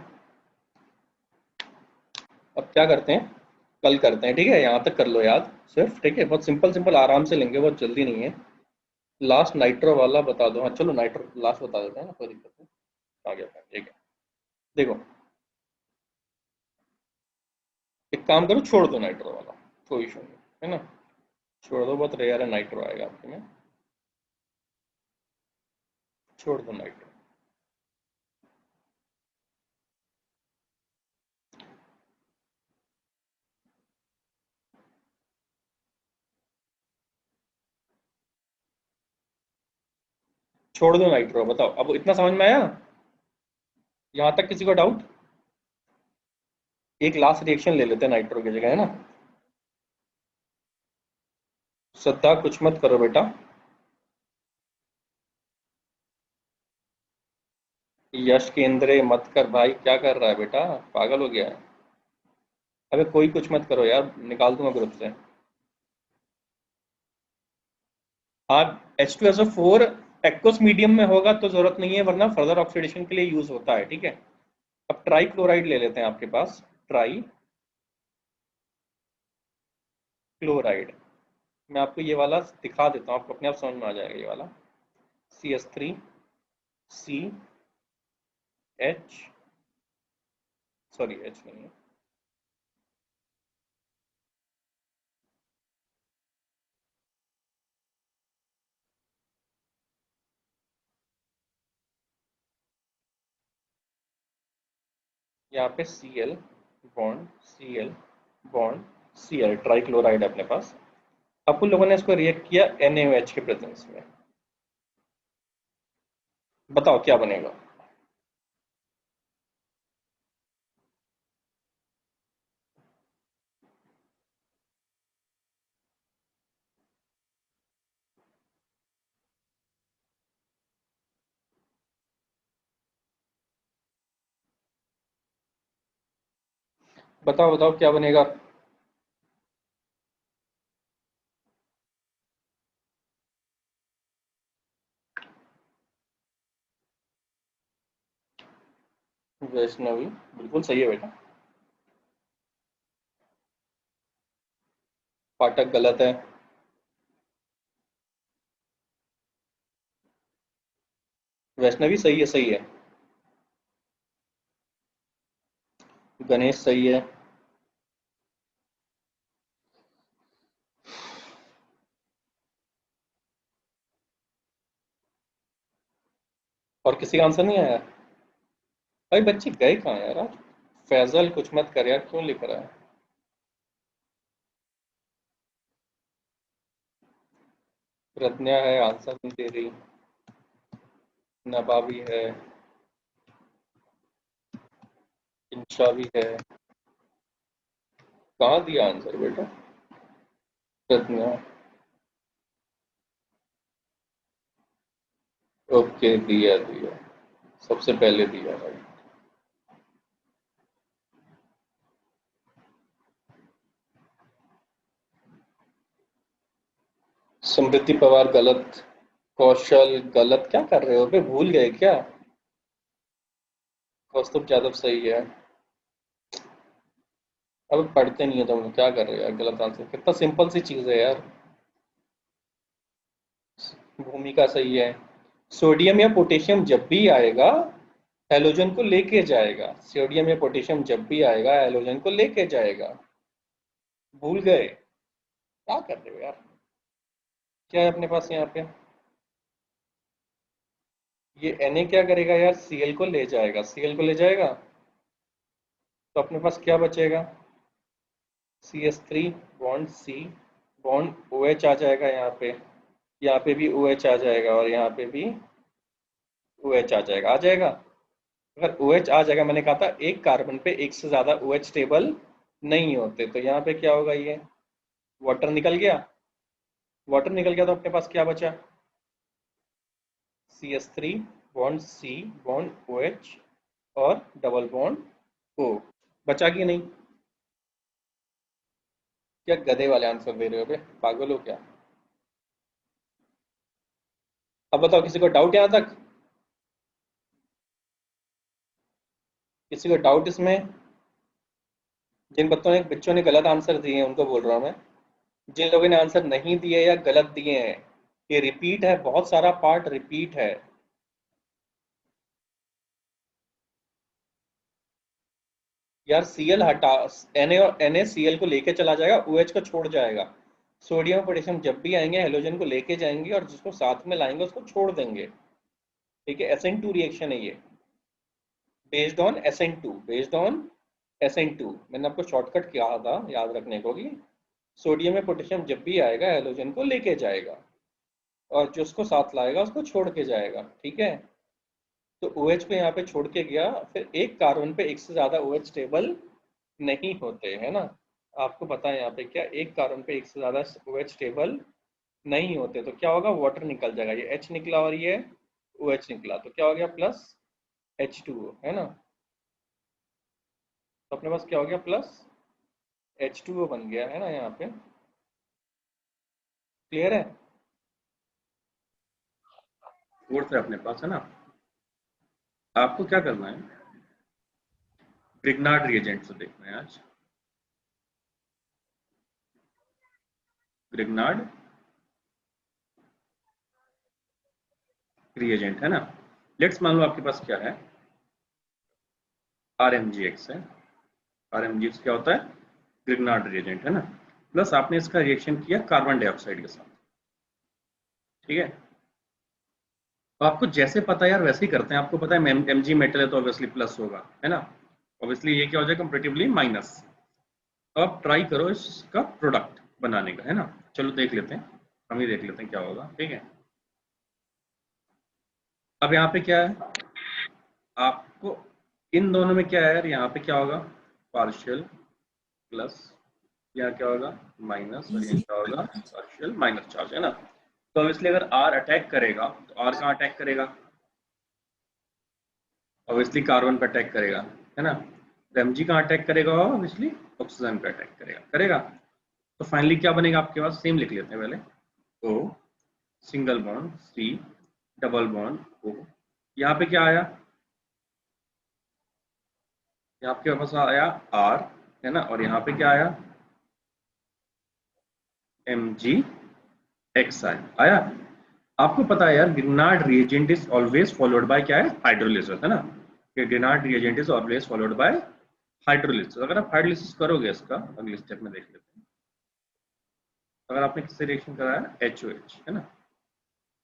अब क्या करते हैं, कल करते हैं, ठीक है। यहाँ तक कर लो याद सिर्फ, ठीक है। बहुत सिंपल सिंपल आराम से लेंगे, बहुत जल्दी नहीं है। लास्ट नाइट्रो वाला बता दो, हाँ चलो नाइट्रो लास्ट बता देते हैं ना, कोई दिक्कत नहीं। आ गया था, ठीक है। देखो एक काम करो, छोड़ दो नाइट्रो वाला, कोई इशू नहीं, है ना। छोड़ दो, बहुत रेयर है नाइट्रो आएगा आपके में, छोड़ दो नाइट्रो। छोड़ दो नाइट्रो, बताओ अब इतना समझ में आया। यहाँ तक किसी को डाउट, एक लास्ट रिएक्शन ले लेते हैं नाइट्रो की जगह, है ना। श्रद्धा कुछ मत करो बेटा, यश केंद्रे मत कर भाई, क्या कर रहा है बेटा, पागल हो गया है। अबे कोई कुछ मत करो यार, निकाल दूंगा ग्रुप से। हाँ H2SO4 एक्वस मीडियम में होगा तो जरूरत नहीं है, वरना फर्दर ऑक्सीडेशन के लिए यूज होता है, ठीक है। अब ट्राई क्लोराइड ले लेते हैं आपके पास, ट्राई क्लोराइड, मैं आपको ये वाला दिखा देता हूँ, आपको अपने आप समझ में आ जाएगा ये वाला। CS3 CH, सॉरी H नहीं है, यहाँ पे Cl बॉन्ड Cl ट्राइक्लोराइड है अपने पास। अब उन लोगों ने इसको रिएक्ट किया NaOH के प्रेजेंस में। बताओ क्या बनेगा। बताओ बताओ क्या बनेगा। वैष्णवी बिल्कुल सही है बेटा। पाठक गलत है। वैष्णवी सही है, सही है। गणेश सही है। और किसी का आंसर नहीं आया। भाई बच्चे गए कहाँ यार आज। फैजल कुछ मत कर यार, क्यों लिख रहा है। प्रज्ञा है, आंसर नहीं दे रही। नभा भी है। इंशा भी है। कहाँ दिया आंसर बेटा। प्रज्ञा। ओके, दिया दिया, सबसे पहले दिया भाई। समृद्धि पवार गलत। कौशल गलत, क्या कर रहे हो बे, भूल गए क्या। कौस्तुभ यादव सही है। अब पढ़ते नहीं हो तुम, क्या कर रहे हो यार, गलत आंसर, कितना सिंपल सी चीज है यार। भूमिका सही है। सोडियम या पोटेशियम जब भी आएगा हैलोजन को लेके जाएगा। सोडियम या पोटेशियम जब भी आएगा हैलोजन को लेके जाएगा। भूल गए, क्या कर रहे हो यार। क्या है अपने पास यहाँ पे। ये Na क्या करेगा यार, Cl को ले जाएगा, Cl को ले जाएगा। तो अपने पास क्या बचेगा। CH3 bond C bond OH आ जाएगा यहाँ पे भी OH आ जाएगा और यहाँ पे भी OH आ जाएगा, आ जाएगा। अगर OH आ जाएगा, मैंने कहा था एक कार्बन पे एक से ज्यादा OH टेबल नहीं होते, तो यहाँ पे क्या होगा, ये वाटर निकल गया। वाटर निकल गया तो अपने पास क्या बचा। CH3 bond C bond OH और डबल बॉन्ड O। बचा कि नहीं। क्या गधे वाले आंसर दे रहे हो बे, पागल हो क्या। अब बताओ किसी को डाउट यहाँ तक। किसी को डाउट इसमें। जिन बच्चों ने गलत आंसर दिए हैं उनको बोल रहा हूँ मैं। जिन लोगों ने आंसर नहीं दिए या गलत दिए हैं, ये रिपीट है, बहुत सारा पार्ट रिपीट है। यार Cl हटा, Na और NaCl को लेके चला जाएगा, OH को छोड़ जाएगा। सोडियम और पोटेशियम जब भी आएंगे हेलोजन को लेके जाएंगे और जिसको साथ में लाएंगे उसको छोड़ देंगे। ठीक है, SN2 रिएक्शन है ये। बेस्ड ऑन SN2 मैंने आपको शॉर्टकट किया था याद रखने को कि सोडियम में पोटेशियम जब भी आएगा हेलोजन को लेके जाएगा और जो उसको साथ लाएगा उसको छोड़ के जाएगा। ठीक है, तो OH को यहाँ पे छोड़ के गया, फिर एक कार्बन पे एक से ज्यादा OH टेबल नहीं होते है ना। आपको पता है यहाँ पे क्या, एक कार्बन पे एक से ज्यादा OH टेबल नहीं होते, तो क्या होगा, वाटर निकल जाएगा। ये H निकला और ये OH निकला, तो क्या हो गया, प्लस H2O है ना। तो अपने पास क्या हो गया, प्लस H2O बन गया है ना यहाँ पे। क्लियर है। फोर्थ है अपने पास है ना। आपको क्या करना है, ग्रिग्नार्ड रिएजेंट से देखना है आज। ग्रिग्नार्ड रिएजेंट है ना। लेट्स मान लो आपके पास क्या है, RMGX है। RMGX क्या होता है, ग्रिग्नार्ड रिएजेंट है ना। प्लस आपने इसका रिएक्शन किया कार्बन डाइऑक्साइड के साथ, ठीक है। तो आपको जैसे पता है यार वैसे ही करते हैं। आपको पता है Mg मेटल है तो ऑब्वियसली प्लस होगा, है ना। ऑब्वियसली ये क्या हो जाएगा, कंपैरेटिवली माइनस। तो आप ट्राई करो इसका प्रोडक्ट बनाने का, है ना। चलो देख लेते हैं, हम ही देख लेते हैं क्या होगा, ठीक है। अब यहाँ पे क्या है, आपको इन दोनों में क्या है यार, यहाँ पे क्या होगा, पार्शियल प्लस, यहाँ क्या होगा माइनस, और यहाँ क्या होगा पार्शियल माइनस चार्ज, है ना। तो ऑब्वियसली अगर R अटैक करेगा तो R कहाँ अटैक करेगा, ऑब्वियसली कार्बन पे अटैक करेगा, है ना। Mg कहाँ अटैक करेगा, ऑब्वियसली ऑक्सीजन पे अटैक करेगा। तो फाइनली क्या बनेगा आपके पास, सेम लिख लेते हैं पहले, O single bond C double bond O। यहाँ पे क्या आया, यहाँ आपके पास आया R, है ना, और यहाँ पे क्या आया MgX आया। आपको पता है यार Grignard reagent is always followed by क्या है, हाइड्रोलिसिस, है ना। Grignard reagent is always followed by hydrolysis. अगर आप हाइड्रोलिसिस करोगे इसका, अगले स्टेप में देख लेते हैं। अगर आपने किससे रिएक्शन कराया, HOH, है ना।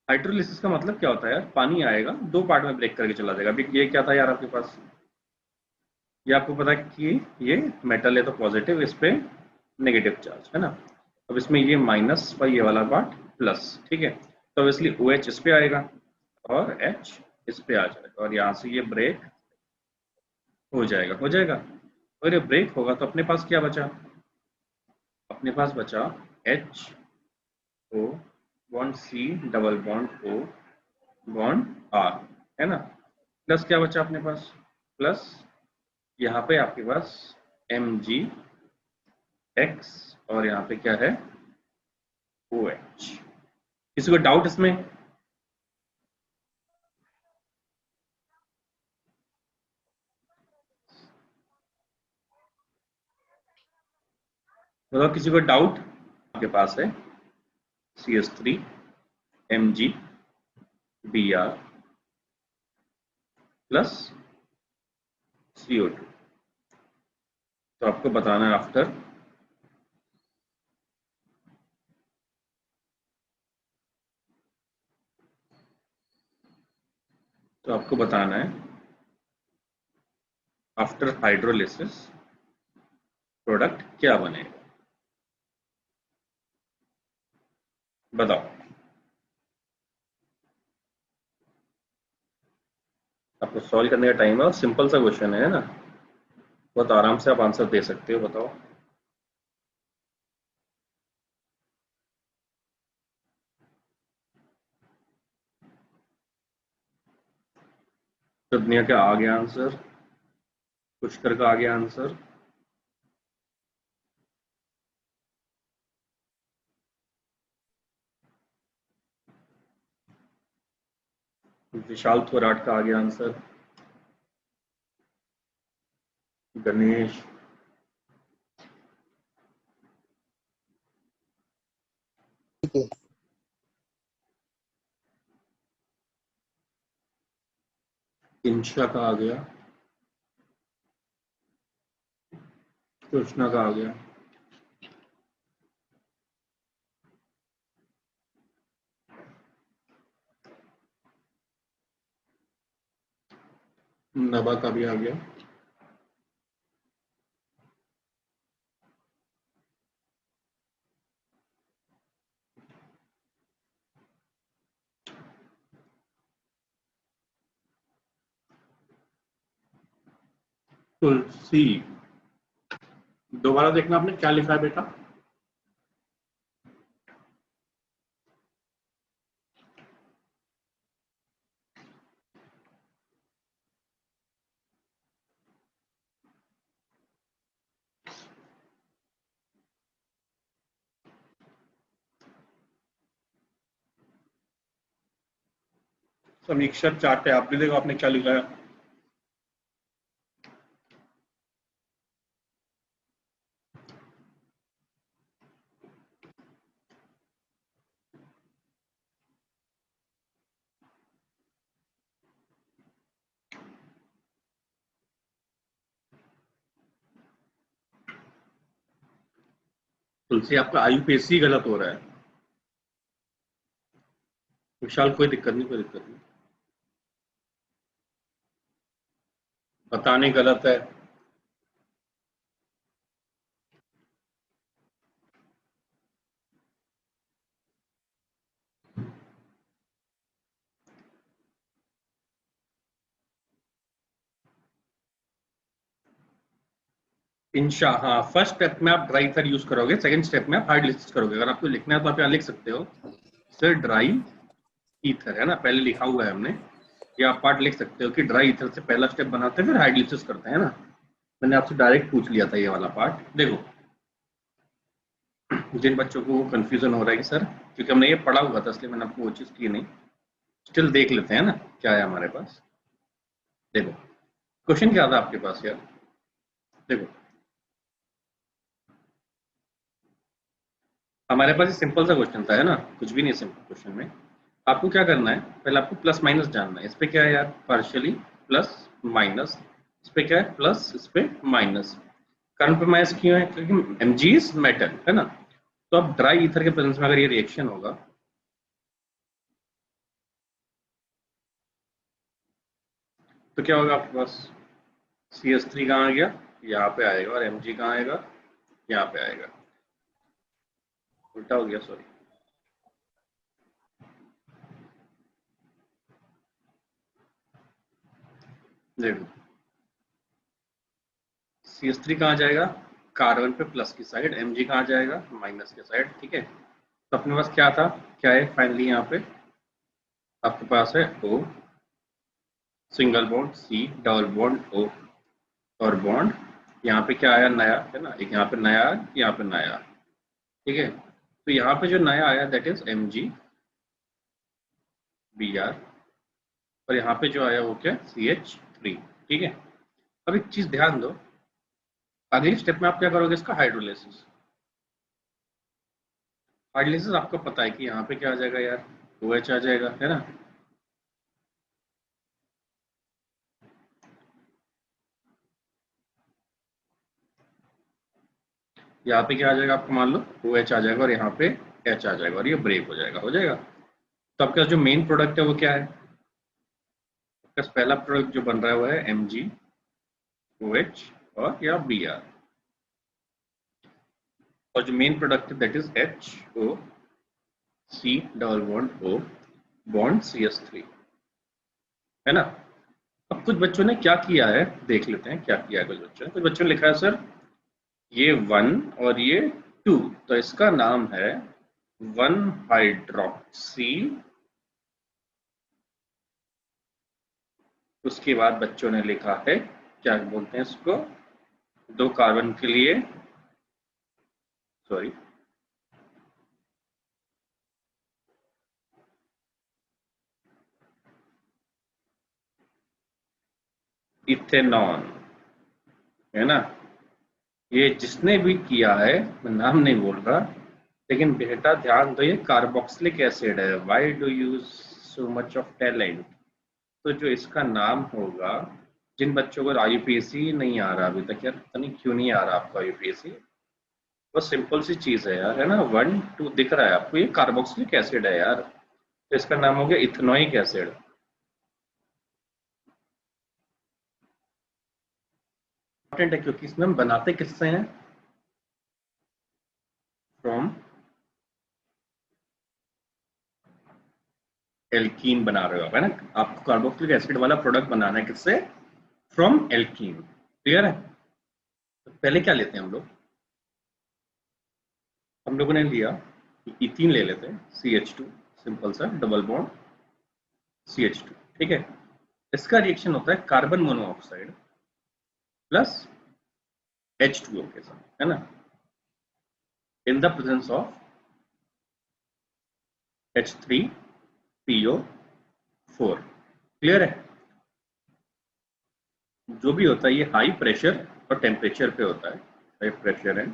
हाइड्रोलिसिस का मतलब क्या होता है यार, पानी आएगा दो पार्ट में ब्रेक करके चला जाएगा। अभी ये क्या था यार आपके पास, ये आपको पता है कि ये मेटल है तो पॉजिटिव, इस पे नेगेटिव चार्ज, है ना। अब इसमें ये माइनस और ये वाला पार्ट प्लस, ठीक है। तो इसलिए OH इस पे आएगा और H इस पे आ जाएगा, और यहाँ से ये ब्रेक हो जाएगा। और ये ब्रेक होगा तो अपने पास क्या बचा, अपने पास बचा HO bond C double bond O bond R, है ना। प्लस क्या बचा अपने पास, प्लस यहाँ पे आपके पास MgX, और यहाँ पे क्या है OH। किसी को डाउट इसमें, मतलब किसी को डाउट, आपके पास है CH3 MgBr प्लस CO2। तो आपको बताना है आफ्टर, तो आपको बताना है आफ्टर हाइड्रोलिसिस प्रोडक्ट क्या बनेगा, बताओ। आपको सॉल्व करने का टाइम है, और सिंपल सा क्वेश्चन है ना, बहुत आराम से आप आंसर दे सकते हो, बताओ। तो दुनिया का आ गया आंसर, पुष्कर का आ गया आंसर, विशाल थोराट का आ गया आंसर, गणेश, ठीक है। इंशा का आ गया, कृष्णा का आ गया, नभा का भी आ गया, तुलसी। दोबारा देखना आपने क्या लिखा है बेटा, समीक्षा चार्ट है, आप भी देखो आपने क्या लिखा है। तुलसी आपका आईयूपीएसी गलत हो रहा है। विशाल कोई दिक्कत नहीं, कोई दिक्कत नहीं, बताने गलत है। हाँ, फर्स्ट स्टेप में आप ड्राई ईथर यूज करोगे, सेकंड स्टेप में आप हार्ड लिस्ट करोगे। अगर आपको लिखना है तो आप यहाँ लिख सकते हो सर ड्राई ईथर, है ना, पहले लिखा हुआ है हमने, या आप पार्ट लिख सकते हो कि ड्राई ईथर से पहला स्टेप बनाते हैं फिर हार्ड लिस्ट करते हैं ना। मैंने आपसे डायरेक्ट पूछ लिया था ये वाला पार्ट। देखो जिन बच्चों को कंफ्यूजन हो रहा है कि सर, क्योंकि हमने ये पढ़ा हुआ था इसलिए मैंने आपको वो चीज की नहीं, स्टिल देख लेते हैं ना क्या है हमारे पास। देखो क्वेश्चन क्या था आपके पास यार, देखो हमारे पास सिंपल सा क्वेश्चन था, है ना, कुछ भी नहीं सिंपल क्वेश्चन में। आपको क्या करना है, पहले आपको प्लस माइनस जानना है। इस पे क्या है यार, पार्शियली प्लस माइनस, इस पे क्या है प्लस, इस पे माइनस। करंट पे माइनस क्यों है, क्योंकि Mg इज मेटल, है ना। तो अब ड्राई ईथर के प्रेजेंस में अगर ये रिएक्शन होगा तो क्या होगा आपके पास, CH3 कहाँ आ गया, यहाँ पे आएगा, और Mg कहाँ आएगा, यहाँ पे आएगा। उल्टा हो गया, सॉरी। देखो CH3 कहाँ जाएगा, कार्बन पे प्लस की साइड, Mg कहाँ जाएगा, माइनस की साइड, ठीक है। तो अपने पास क्या था, क्या है फाइनली यहाँ पे आपके पास है O single bond, C double bond O, और बॉन्ड यहाँ पे क्या आया नया, है ना, एक यहाँ पे नया, यहाँ पे नया, ठीक है। तो यहाँ पे जो नया आया दैट इज Mg Br, और यहाँ पे जो आया वो क्या, CH3, ठीक है। अब एक चीज ध्यान दो, अगले स्टेप में आप क्या करोगे, इसका हाइड्रोलिसिस। हाइड्रोलिसिस आपको पता है कि यहाँ पे क्या आ जाएगा यार, OH आ जाएगा, है ना। यहाँ पे क्या आ जाएगा आपको, मान लो OH आ जाएगा और यहाँ पे H आ जाएगा और ये ब्रेक हो जाएगा, हो जाएगा। तो आपका जो मेन प्रोडक्ट है वो क्या है, आपका पहला प्रोडक्ट जो बन रहा है वो है MgOH और या Br, और जो मेन प्रोडक्ट है that is HOC double bond O bond CH3, है ना। अब कुछ बच्चों ने क्या किया है देख लेते हैं, क्या किया है कुछ बच्चों ने लिखा है सर ये 1 और ये 2, तो इसका नाम है 1 हाइड्रोक्सी। उसके बाद बच्चों ने लिखा है, क्या बोलते हैं इसको, 2 कार्बन के लिए, सॉरी इथेनॉन, है ना। ये जिसने भी किया है, मैं नाम नहीं बोल रहा, लेकिन बेटा ध्यान दो ये कार्बोक्सिलिक एसिड है। Why do use so much of talent. तो जो इसका नाम होगा, जिन बच्चों को आईयूपीएसी नहीं आ रहा अभी तक यार, पता नहीं क्यों नहीं आ रहा आपका आईयूपीएसी, बस सिंपल सी चीज है यार, है ना। 1 2 दिख रहा है आपको, ये कार्बोक्सिलिक एसिड है यार, तो इसका नाम हो गया इथेनोइक एसिड। इंपॉर्टेंट है क्योंकि इसमें हम बनाते किससे हैं, फ्रॉम एल्कीन बना रहे हो आप, है ना। आपको कार्बोक्सिलिक एसिड वाला प्रोडक्ट बनाना है किससे, फ्रॉम एल्कीन, क्लियर है। तो पहले क्या लेते हैं हम लोगों ने लिया इथीन ले लेते हैं, CH2 सिंपल सा डबल बॉन्ड CH2, ठीक है। इसका रिएक्शन होता है कार्बन मोनोऑक्साइड प्लस H2O के साथ, है ना, in the presence of H3PO4, clear है। जो भी होता है ये हाई प्रेशर और टेम्परेचर पे होता है, हाई प्रेशर एंड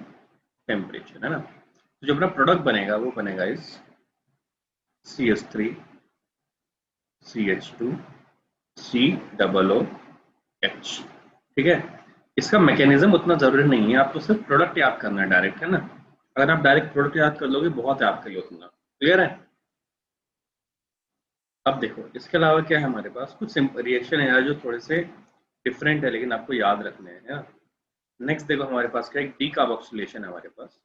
टेम्परेचर, है ना। तो जो अपना प्रोडक्ट बनेगा वो बनेगा इस CH3 CH2 COOH, ठीक है। इसका मैकेनिज्म उतना जरूरी नहीं है, आपको सिर्फ प्रोडक्ट याद करना है डायरेक्ट, है ना। अगर आप डायरेक्ट प्रोडक्ट याद कर लोगे बहुत याद कर लो उतना। क्लियर है? अब देखो इसके अलावा क्या है हमारे पास, कुछ सिंपल रिएक्शन है यार जो थोड़े से डिफरेंट है लेकिन आपको याद रखने हैं यार। नेक्स्ट देखो हमारे पास क्या है, डीकार्बोक्सिलेशन है हमारे पास।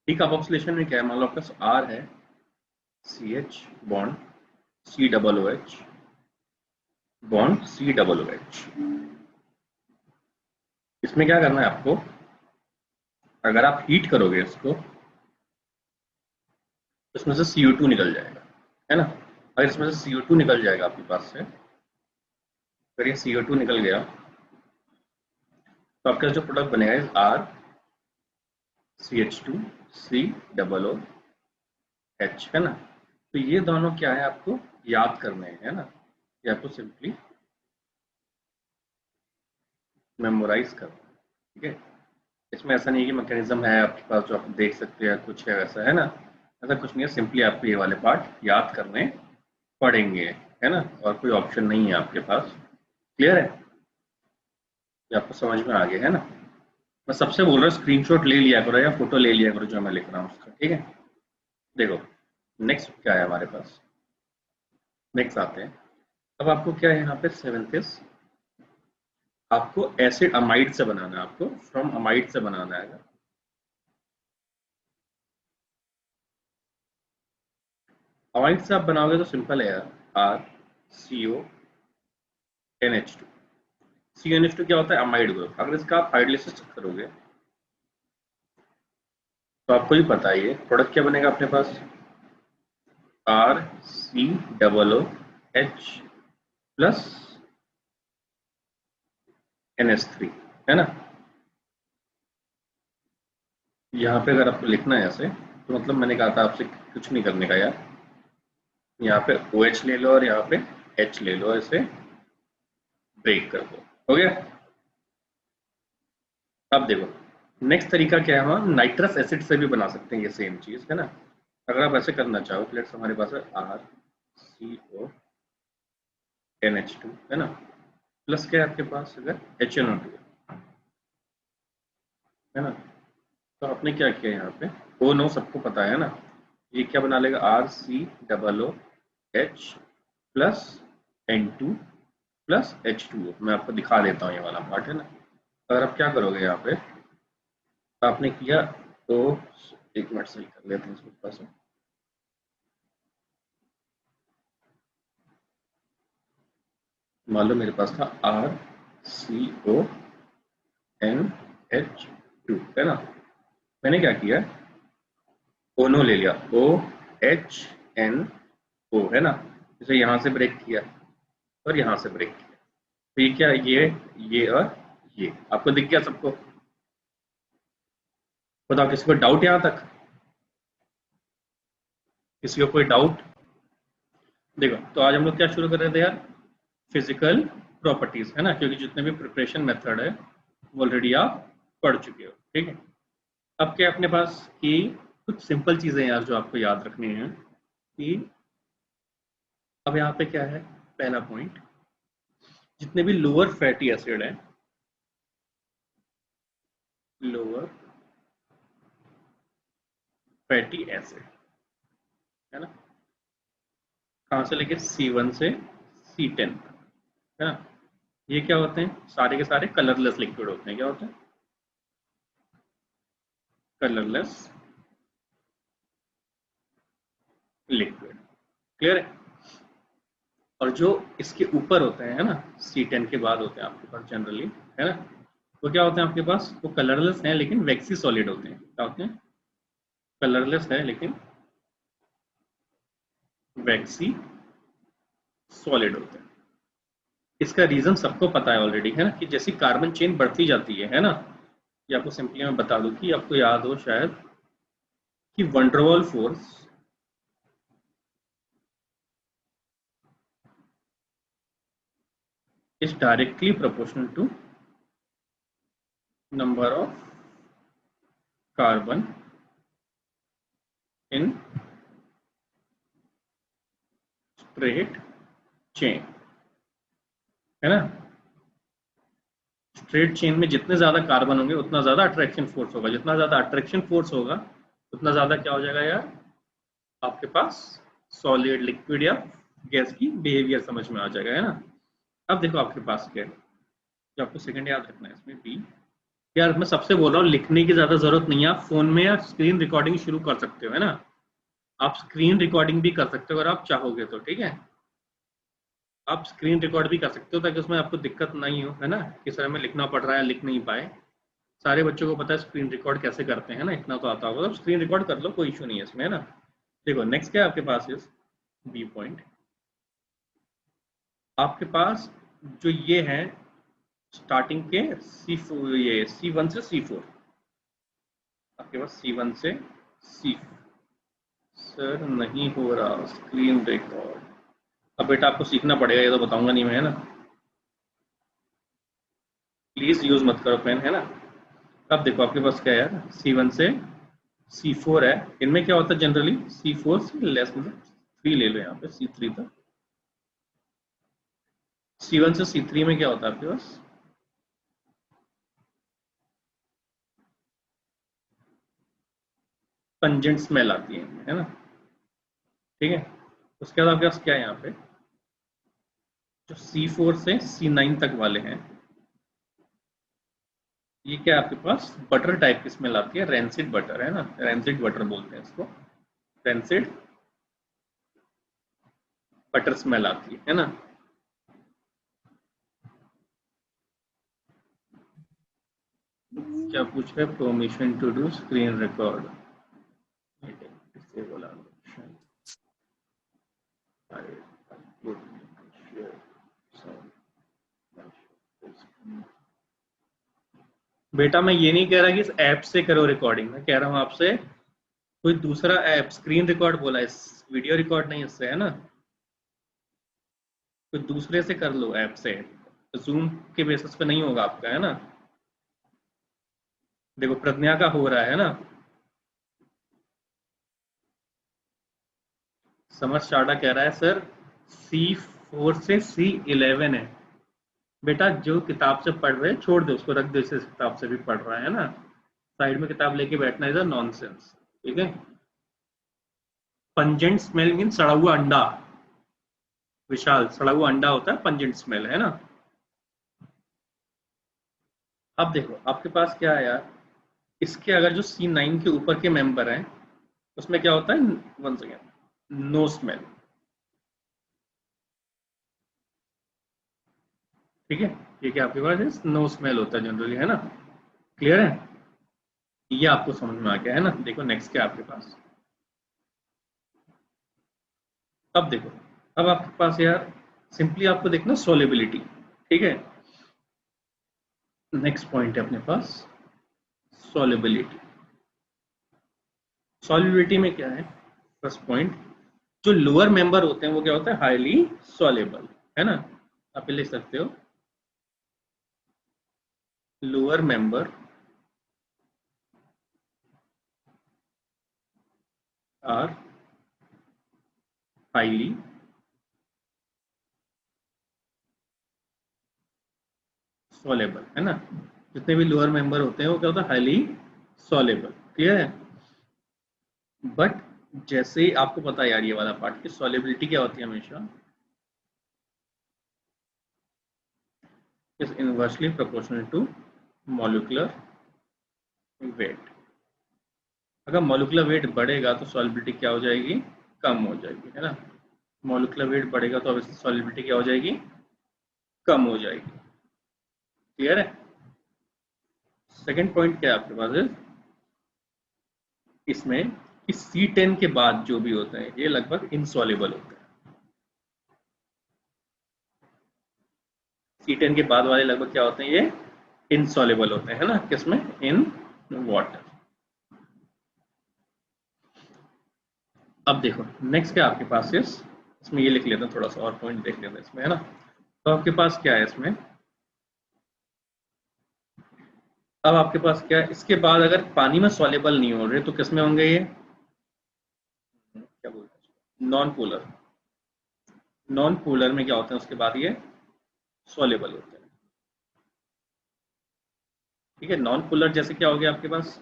डीकार्बोक्सिलेशन में क्या है, मान लो आपके पास आर है, C H bond C double O H bond C double O H. इसमें क्या करना है आपको, अगर आप हीट करोगे इसको तो इसमें से CO2 निकल जाएगा, है ना। अगर इसमें से CO2 निकल जाएगा आपके पास से, अगर ये CO2 निकल गया तो आपका जो प्रोडक्ट बनेगा R CH2 C double O H, है ना। तो ये दोनों क्या है आपको याद करने हैं, है ना। ये आपको सिंपली मेमोराइज करना है, ठीक है। इसमें ऐसा नहीं है कि मैकेनिज्म है आपके पास जो आप देख सकते हैं कुछ है वैसा, है ना। ऐसा कुछ नहीं है, सिंपली आपको ये वाले पार्ट याद करने पड़ेंगे, है ना। और कोई ऑप्शन नहीं है आपके पास। क्लियर है? ये आपको समझ में आ गया है ना। मैं सबसे बोल रहा हूँ स्क्रीनशॉट ले लिया करो या फोटो ले लिया करो जो मैं लिख रहा हूँ उसका, ठीक है। देखो नेक्स्ट क्या है हमारे पास, नेक्स्ट आते हैं। अब आपको क्या है यहाँ पे सेवेंथ, आपको एसिड अमाइड से बनाना है, आपको फ्रॉम अमाइड से बनाना है। अमाइड से आप बनाओगे तो सिंपल है यार, R C O N H two. C N H two क्या होता है, अमाइड ग्रुप। अगर इसका आप हाइड्रोलिसिस करोगे तो आपको भी पता है ये प्रोडक्ट क्या बनेगा अपने पास, R C double O H plus NH3, है ना। यहाँ पे अगर आपको लिखना है ऐसे तो मतलब मैंने कहा था आपसे कुछ नहीं करने का यार, यहाँ पे OH ले लो और यहाँ पे H ले लो, ऐसे ब्रेक कर दो, हो गया। अब देखो नेक्स्ट तरीका क्या है, हम नाइट्रस एसिड से भी बना सकते हैं ये सेम चीज, है ना। अगर आप ऐसे करना चाहो तो लेट्स हमारे पास है RCONH2, है ना, प्लस क्या है आपके पास अगर HNO2, है ना। तो आपने क्या किया यहाँ पे, ओ नो सबको पता है ना, ये क्या बना लेगा RCOOH plus N2 plus H2O। मैं आपको दिखा देता हूँ ये वाला पार्ट, है ना। अगर आप क्या करोगे यहाँ पे, आपने किया तो एक मिनट सही कर लेते हैं इसको थोड़ा सा। मान लो मेरे पास था RCONH2, है ना। मैंने क्या किया, ओनो ले लिया OHNO, है ना। इसे यहाँ से ब्रेक किया और यहाँ से ब्रेक किया, तो ये क्या, ये और ये आपको दिख गया सबको। बताओ किसी को डाउट यहाँ तक, किसी को कोई डाउट? देखो तो आज हम लोग क्या शुरू कर रहे थे यार, फिजिकल प्रॉपर्टीज, है ना, क्योंकि जितने भी प्रिपरेशन मेथड है वो ऑलरेडी आप पढ़ चुके हो, ठीक है। अब क्या अपने पास कि कुछ सिंपल चीजें यार जो आपको याद रखनी है कि अब यहाँ पे क्या है, पहला पॉइंट, जितने भी लोअर फैटी एसिड है, लोअर फैटी एसिड, है ना, कहाँ से लेके C1 से C10, है ना, ये क्या होते हैं, सारे के सारे कलरलेस लिक्विड होते हैं। क्या होते हैं, कलरलेस लिक्विड। क्लियर है? और जो इसके ऊपर होते हैं, है ना, C10 के बाद होते हैं आपके पास जनरली, है ना, वो क्या होते हैं आपके पास, वो कलरलेस हैं लेकिन वैक्सी सॉलिड होते हैं। क्या होते हैं, कलरलेस है लेकिन वैक्सी सॉलिड होते हैं। इसका रीजन सबको पता है ऑलरेडी, है ना, कि जैसी कार्बन चेन बढ़ती जाती है ना, ये आपको सिंपली मैं बता दूं कि आपको याद हो शायद कि van der Waals force is directly proportional to number of carbon in straight chain, है ना। स्ट्रेट चेन में जितने ज्यादा कार्बन होंगे उतना ज्यादा अट्रैक्शन फोर्स होगा, जितना ज्यादा अट्रैक्शन फोर्स होगा उतना ज्यादा क्या हो जाएगा यार, आपके पास सॉलिड लिक्विड या गैस की बिहेवियर समझ में आ जाएगा, है ना। अब देखो आपके पास क्या है, जो आपको सेकंड याद रखना है इसमें बी। यार मैं सबसे बोल रहा हूँ, लिखने की ज्यादा जरूरत नहीं है, आप फोन में या स्क्रीन रिकॉर्डिंग शुरू कर सकते हो, है ना। आप स्क्रीन रिकॉर्डिंग भी कर सकते हो अगर आप चाहोगे तो, ठीक है। आप स्क्रीन रिकॉर्ड भी कर सकते हो ताकि उसमें आपको दिक्कत नहीं हो, है ना, किस तरह में लिखना पड़ रहा है लिख नहीं पाए। सारे बच्चों को पता है स्क्रीन रिकॉर्ड कैसे करते हैं ना, इतना तो आता होगा, तो स्क्रीन रिकॉर्ड कर लो, कोई इशू नहीं है इसमें, है ना। देखो नेक्स्ट क्या है आपके पास, इस बी पॉइंट आपके पास जो ये है स्टार्टिंग के C4, ये C1 से C4, आपके पास C1 से C4। सर नहीं हो रहा स्क्रीन रिकॉर्ड, अब बेटा आपको सीखना पड़ेगा, ये तो बताऊंगा नहीं मैं, है ना। प्लीज यूज मत करो पेन, है ना। अब देखो आपके पास क्या है यार, C1 से C4 है, इनमें क्या होता है जनरली C4 से लेस, मतलब 3 ले लो यहाँ पे, C3 तक। C1 से C3 में क्या होता है आपके पास, पंजेंट स्मेल आती है ना, ठीक है। उसके बाद आपके पास क्या है यहाँ पे, जो C4 से C9 तक वाले हैं, ये क्या है आपके पास बटर टाइप की स्मेल आती है, रेंसिड बटर, है ना, रेंसिड बटर बोलते हैं इसको, रेंसिड बटर स्मेल आती है ना। क्या पूछ रहे, permission to do screen record, disable option, बेटा मैं ये नहीं कह रहा कि इस ऐप से करो रिकॉर्डिंग, मैं कह रहा हूँ आपसे कोई दूसरा ऐप, स्क्रीन रिकॉर्ड बोला, इस वीडियो रिकॉर्ड नहीं इससे, है ना। कोई दूसरे से कर लो ऐप से, जूम के बेसिस पे नहीं होगा आपका, है ना। देखो प्रज्ञा का हो रहा है ना, समर शाडा कह रहा है सर C4 से C11 है। बेटा जो किताब से पढ़ रहे छोड़ दो उसको, रख दो, इस किताब से भी पढ़ रहा है ना, साइड में किताब लेके बैठना इज अ नॉनसेंस, ठीक है। पंजेंट स्मेल मीन सड़ा हुआ अंडा, विशाल सड़ा हुआ अंडा होता है पंजेंट स्मेल, है ना। अब देखो आपके पास क्या है यार, इसके अगर जो C9 के ऊपर के मेंबर हैं उसमें क्या होता है, वन सेकेंड, नो स्मेल, ठीक है। ये क्या आपके पास नो स्मेल होता है जनरली, है ना। क्लियर है, ये आपको समझ में आ गया, है ना। देखो नेक्स्ट क्या आपके पास, अब देखो, अब आपके पास यार सिंपली आपको देखना सोलेबिलिटी, ठीक है। नेक्स्ट पॉइंट है अपने पास सोलेबिलिटी। सोलेबिलिटी में क्या है, फर्स्ट पॉइंट, जो लोअर मेंबर होते हैं वो क्या होता है, हाईली सोलेबल, है ना। आप लिख सकते हो lower member are highly soluble, है ना। जितने भी लोअर मेंबर होते हैं वो क्या होता है, हाईली सोलेबल, क्लियर है। बट जैसे ही आपको पता है यार ये वाला पार्ट की सोलेबिलिटी क्या होती है हमेशा, is inversely proportional to molecular weight. अगर मॉलिक्यूलर वेट बढ़ेगा तो सॉलिबिलिटी क्या हो जाएगी, कम हो जाएगी, है ना। मॉलिक्यूलर वेट बढ़ेगा तो ऑब्वियसली सॉलिबिलिटी क्या हो जाएगी, कम हो जाएगी, क्लियर है। सेकंड पॉइंट क्या है आपके पास है इसमें, कि C10 के बाद जो भी होते हैं ये लगभग इनसॉल्युबल होते हैं। C10 के बाद वाले लगभग क्या होते हैं, ये इनसॉल्युबल होते हैं, है ना, किसमें, इन वाटर। अब देखो नेक्स्ट क्या आपके पास है, इसमें ये लिख लेते हैं, थोड़ा सा और पॉइंट देख लेते हैं इसमें, है ना। तो आपके पास क्या है इसमें, अब आपके पास क्या है, इसके बाद अगर पानी में सॉल्युबल नहीं हो रहे तो किस में होंगे ये, क्या बोलते हैं, नॉन पोलर। नॉन पोलर में क्या होता है उसके बाद ये सॉल्युबल होते हैं। ठीक है, नॉन पोलर जैसे क्या हो गया आपके पास,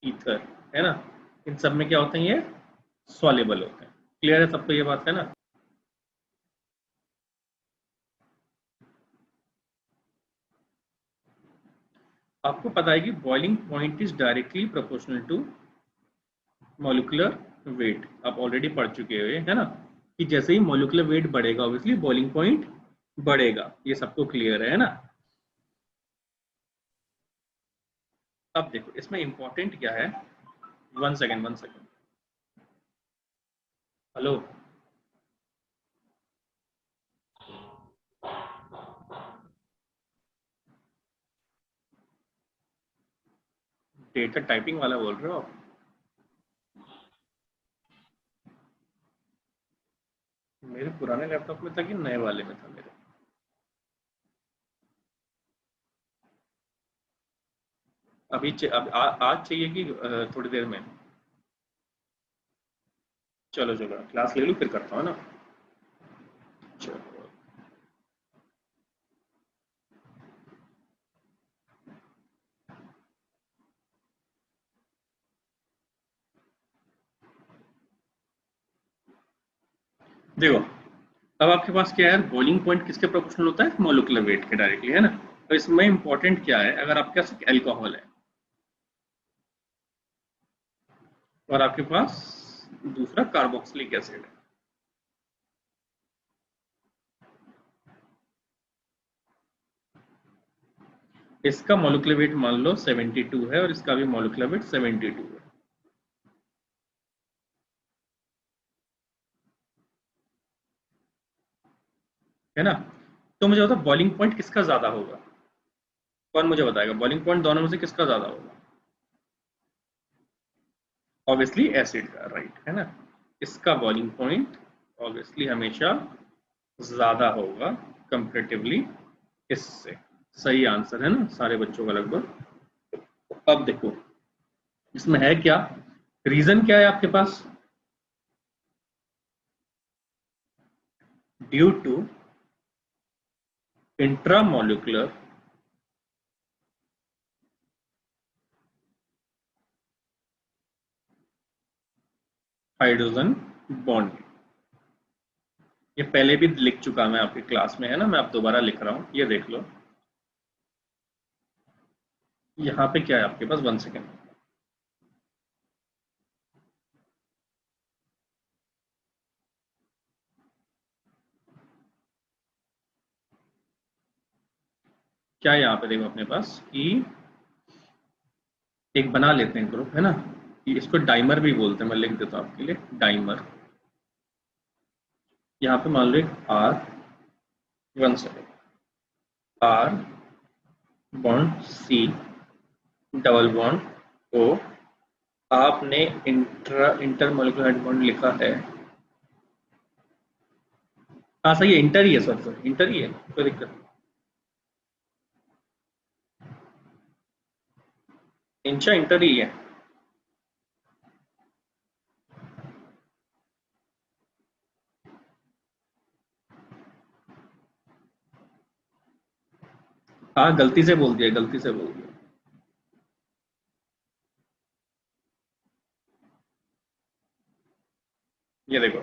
ईथर, है ना, इन सब में क्या होते हैं, ये सॉल्युबल होते हैं। क्लियर है सबको ये बात, है ना? आपको पता है कि boiling point is directly proportional to molecular weight, आप ऑलरेडी पढ़ चुके हो, है ना, कि जैसे ही मॉलिक्यूलर वेट बढ़ेगा ऑब्वियसली बॉइलिंग पॉइंट बढ़ेगा, ये सबको क्लियर है ना? अब देखो इसमें इंपॉर्टेंट क्या है, one second one second, hello, data typing वाला बोल रहे हो आप? मेरे पुराने लैपटॉप में था कि नए वाले में था मेरे? अभी अब आज चाहिए कि थोड़ी देर में? चलो चलो क्लास ले लूँ फिर करता हूँ ना। चलो, देखो अब आपके पास क्या है, बॉइलिंग पॉइंट किसके प्रोपोर्शनल होता है, मोलिकुलर वेट के डायरेक्टली, है ना? तो इसमें इंपॉर्टेंट क्या है, अगर आपके पास अल्कोहल है और आपके पास दूसरा कार्बोक्सिलिक एसिड है, इसका मोलिकुलर वेट मान लो 72 है और इसका भी मोलिकुलर वेट 72 है ना? तो मुझे बताओ बॉइलिंग पॉइंट किसका ज्यादा होगा, कौन मुझे बताएगा बॉइलिंग पॉइंट दोनों में से किसका ज्यादा होगा? ऑब्वियसली एसिड का, राइट, है ना? इसका बॉइलिंग पॉइंट ऑब्वियसली हमेशा ज्यादा होगा कंपेरेटिवली इससे। सही आंसर है ना सारे बच्चों का लगभग। अब देखो इसमें है क्या, रीजन क्या है आपके पास, due to intramolecular hydrogen bond. ये पहले भी लिख चुका मैं आपकी क्लास में, है ना, मैं आप दोबारा लिख रहा हूं, ये देख लो। यहाँ पे क्या है आपके पास, वन सेकेंड, क्या है यहाँ पे देखो अपने पास कि एक बना लेते हैं ग्रुप, है ना, कि इसको डाइमर भी बोलते हैं, मैं लिख देता हूँ आपके लिए डाइमर। यहाँ पे मान लो एक R, one second, R bond C, double bond O, आपने इंटर मोलिकुलर बॉन्ड लिखा है, हाँ सही है, इंटर ही है, सॉरी सॉरी इंटर ही है, कोई दिक्कत नहीं, इंचा इंटर ही है। हाँ गलती से बोल दिया, गलती से बोल दिया। ये देखो,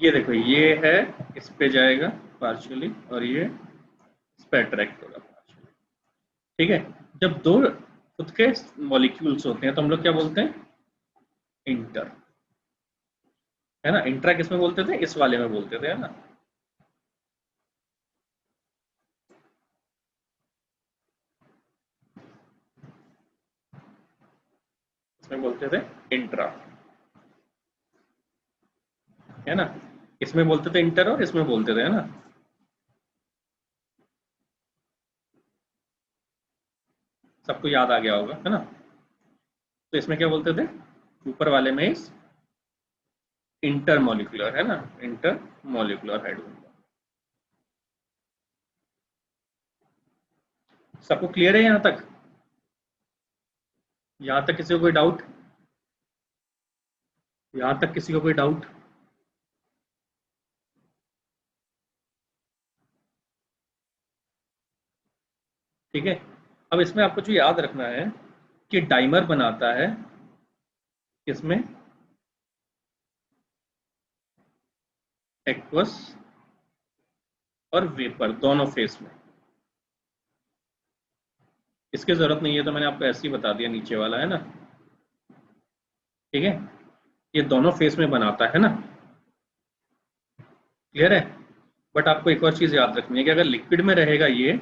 ये देखो, ये है, इस पे जाएगा पार्शियली और ये इस पे अट्रैक्ट होगा पार्शियली। ठीक है, जब दो खुद के मॉलिक्यूल्स होते हैं तो हम लोग क्या बोलते हैं, इंटर, है ना? इंट्रा किस में बोलते थे, इस वाले में बोलते थे, है ना? इसमें बोलते थे इंट्रा, है ना? इसमें बोलते थे इंटर और इसमें बोलते थे, है ना? सबको याद आ गया होगा, है ना? तो इसमें क्या बोलते थे, ऊपर वाले में इस इंटरमोलिकुलर, है ना, इंटरमोलिकुलर हाइड्रोजन। सबको क्लियर है यहां तक? यहां तक किसी को कोई डाउट, यहां तक किसी को कोई डाउट? ठीक है। अब इसमें आपको जो याद रखना है कि डाइमर बनाता है किसमें, एक्वस और वेपर दोनों फेस में। इसकी जरूरत नहीं है तो मैंने आपको ऐसे ही बता दिया, नीचे वाला है ना, ठीक है, ये दोनों फेस में बनाता है ना, क्लियर है। बट आपको एक और चीज याद रखनी है कि अगर लिक्विड में रहेगा ये,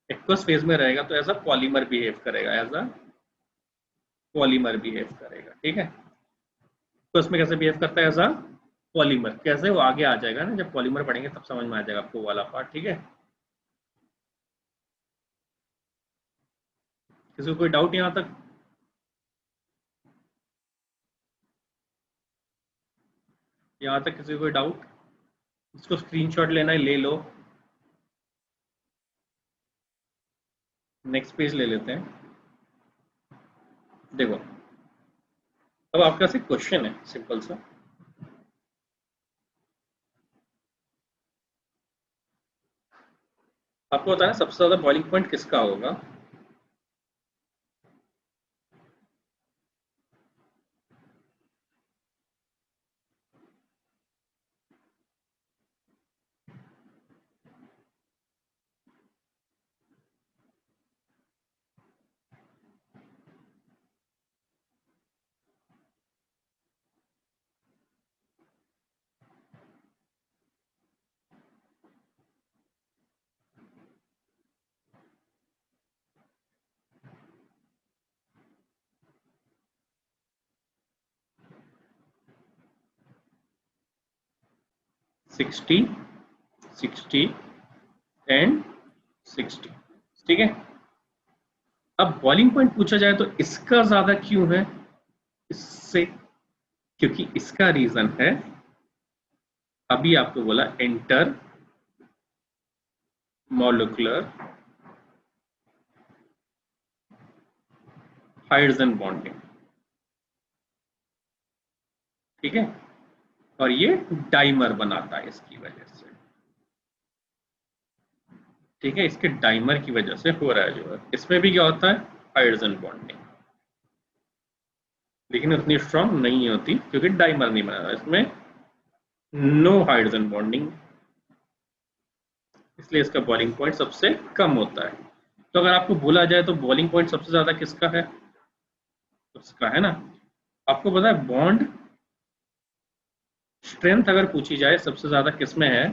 एक्वस फेज में रहेगा, तो एज अ पॉलीमर बिहेव करेगा, एज अ पॉलीमर बिहेव करेगा, ठीक है। तो इसमें कैसे बिहेव करता है, एज अ पॉलीमर, कैसे वो आगे आ जाएगा ना, जब पॉलीमर पढ़ेंगे तब समझ में आ जाएगा आपको वाला पार्ट, ठीक है। किसी को कोई डाउट यहां तक? यहां तक किसी को कोई डाउट? इसको स्क्रीनशॉट लेना है ले लो। नेक्स्ट पेज ले लेते हैं। देखो, अब आपके पास एक क्वेश्चन है सिंपल सा। आपको बताया सबसे ज्यादा बॉइलिंग पॉइंट किसका होगा? सिक्सटी, 60 एंड 60, ठीक है। अब बॉइलिंग पॉइंट पूछा जाए तो इसका ज्यादा क्यों है इससे? क्योंकि इसका रीजन है, अभी आपको बोला, इंटर मॉलिक्यूलर हाइड्रोजन बॉन्डिंग, ठीक है। और ये डाइमर बनाता है इसकी वजह से, ठीक है, इसके डाइमर की वजह से हो रहा है जो है। इसमें भी क्या होता है, हाइड्रोजन बॉन्डिंग, लेकिन उतनी स्ट्रांग नहीं होती क्योंकि डाइमर नहीं बना रहा इसमें, नो हाइड्रोजन बॉन्डिंग, इसलिए इसका बॉइलिंग पॉइंट सबसे कम होता है। तो अगर आपको बोला जाए तो बॉइलिंग पॉइंट सबसे ज्यादा किसका है, उसका है ना। आपको पता है बॉन्ड स्ट्रेंथ अगर पूछी जाए सबसे ज्यादा किसमें है,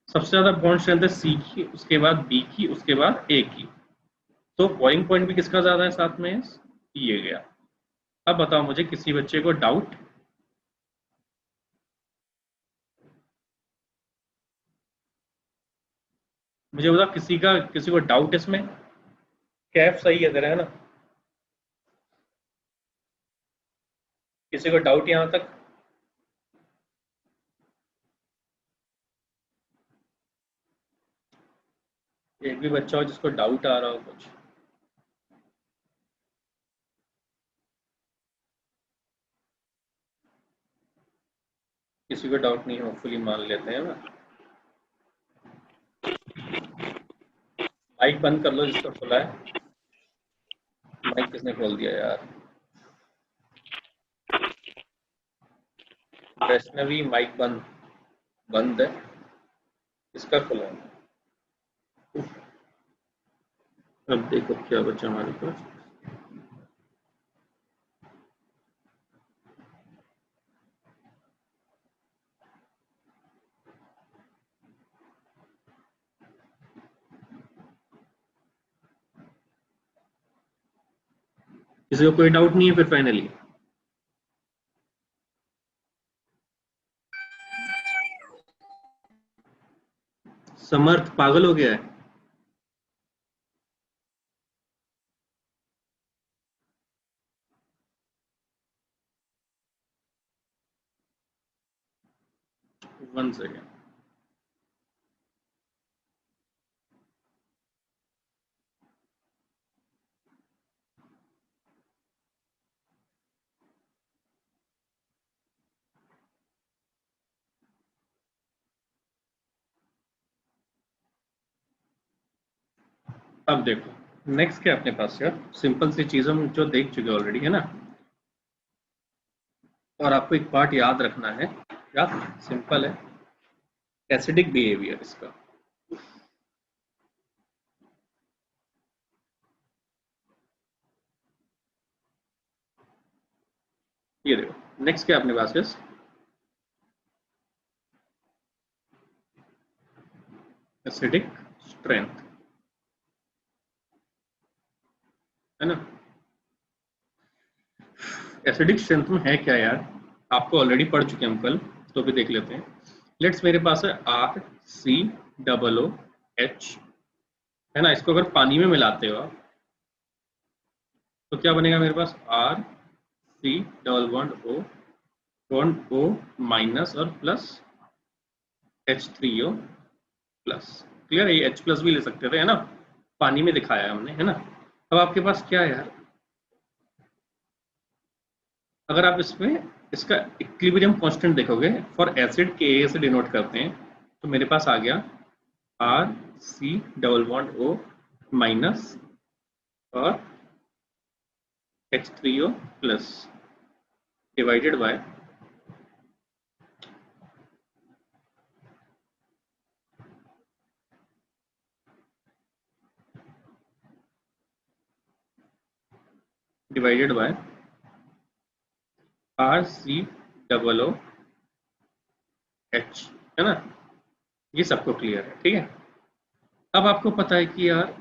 सबसे ज्यादा बॉन्ड स्ट्रेंथ है सी की, उसके बाद बी की, उसके बाद ए की। तो बॉइलिंग पॉइंट भी किसका ज्यादा है साथ में, ये गया। अब बताओ मुझे, किसी बच्चे को डाउट? मुझे बताओ किसी को डाउट इसमें? कैफ सही है तेरा, है ना? किसी को डाउट यहां तक? एक भी बच्चा हो जिसको डाउट आ रहा हो कुछ? किसी को डाउट नहीं, होपफुली मान लेते हैं ना। माइक बंद कर लो जिसका खुला है। माइक किसने खोल दिया यार? वैष्णवी माइक बंद, बंद है, इसका खुला है। अब देखो क्या बचा हमारे पास। किसी को कोई डाउट नहीं है फिर फाइनली? समर्थ पागल हो गया है? 1 सेकेंड। अब देखो नेक्स्ट क्या अपने पास यार, सिंपल सी चीज हम जो देख चुके ऑलरेडी है ना। और आपको एक पार्ट याद रखना है, क्या सिंपल है, एसिडिक बिहेवियर इसका। ये देखो नेक्स्ट क्या अपने पास है, एसिडिक स्ट्रेंथ, है ना। एसिडिक स्ट्रेंथ में है क्या यार, आपको ऑलरेडी पढ़ चुके हैं हम कल, तो भी देख लेते हैं। लेट्स मेरे पास है RCOOH, है ना। इसको अगर पानी में मिलाते हो आप तो क्या बनेगा मेरे पास, RC बॉन्ड O माइनस और प्लस H3O प्लस। क्लियर है, ये H प्लस भी ले सकते थे, है ना, पानी में दिखाया हमने, है ना। अब आपके पास क्या है यार, अगर आप इसमें इसका इक्विलिब्रियम कांस्टेंट देखोगे, फॉर एसिड Ka से डिनोट करते हैं, तो मेरे पास आ गया RC double bond O minus और H3O plus divided by RC OOH, है ना। ये सबको क्लियर है, ठीक है। अब आपको पता है कि यार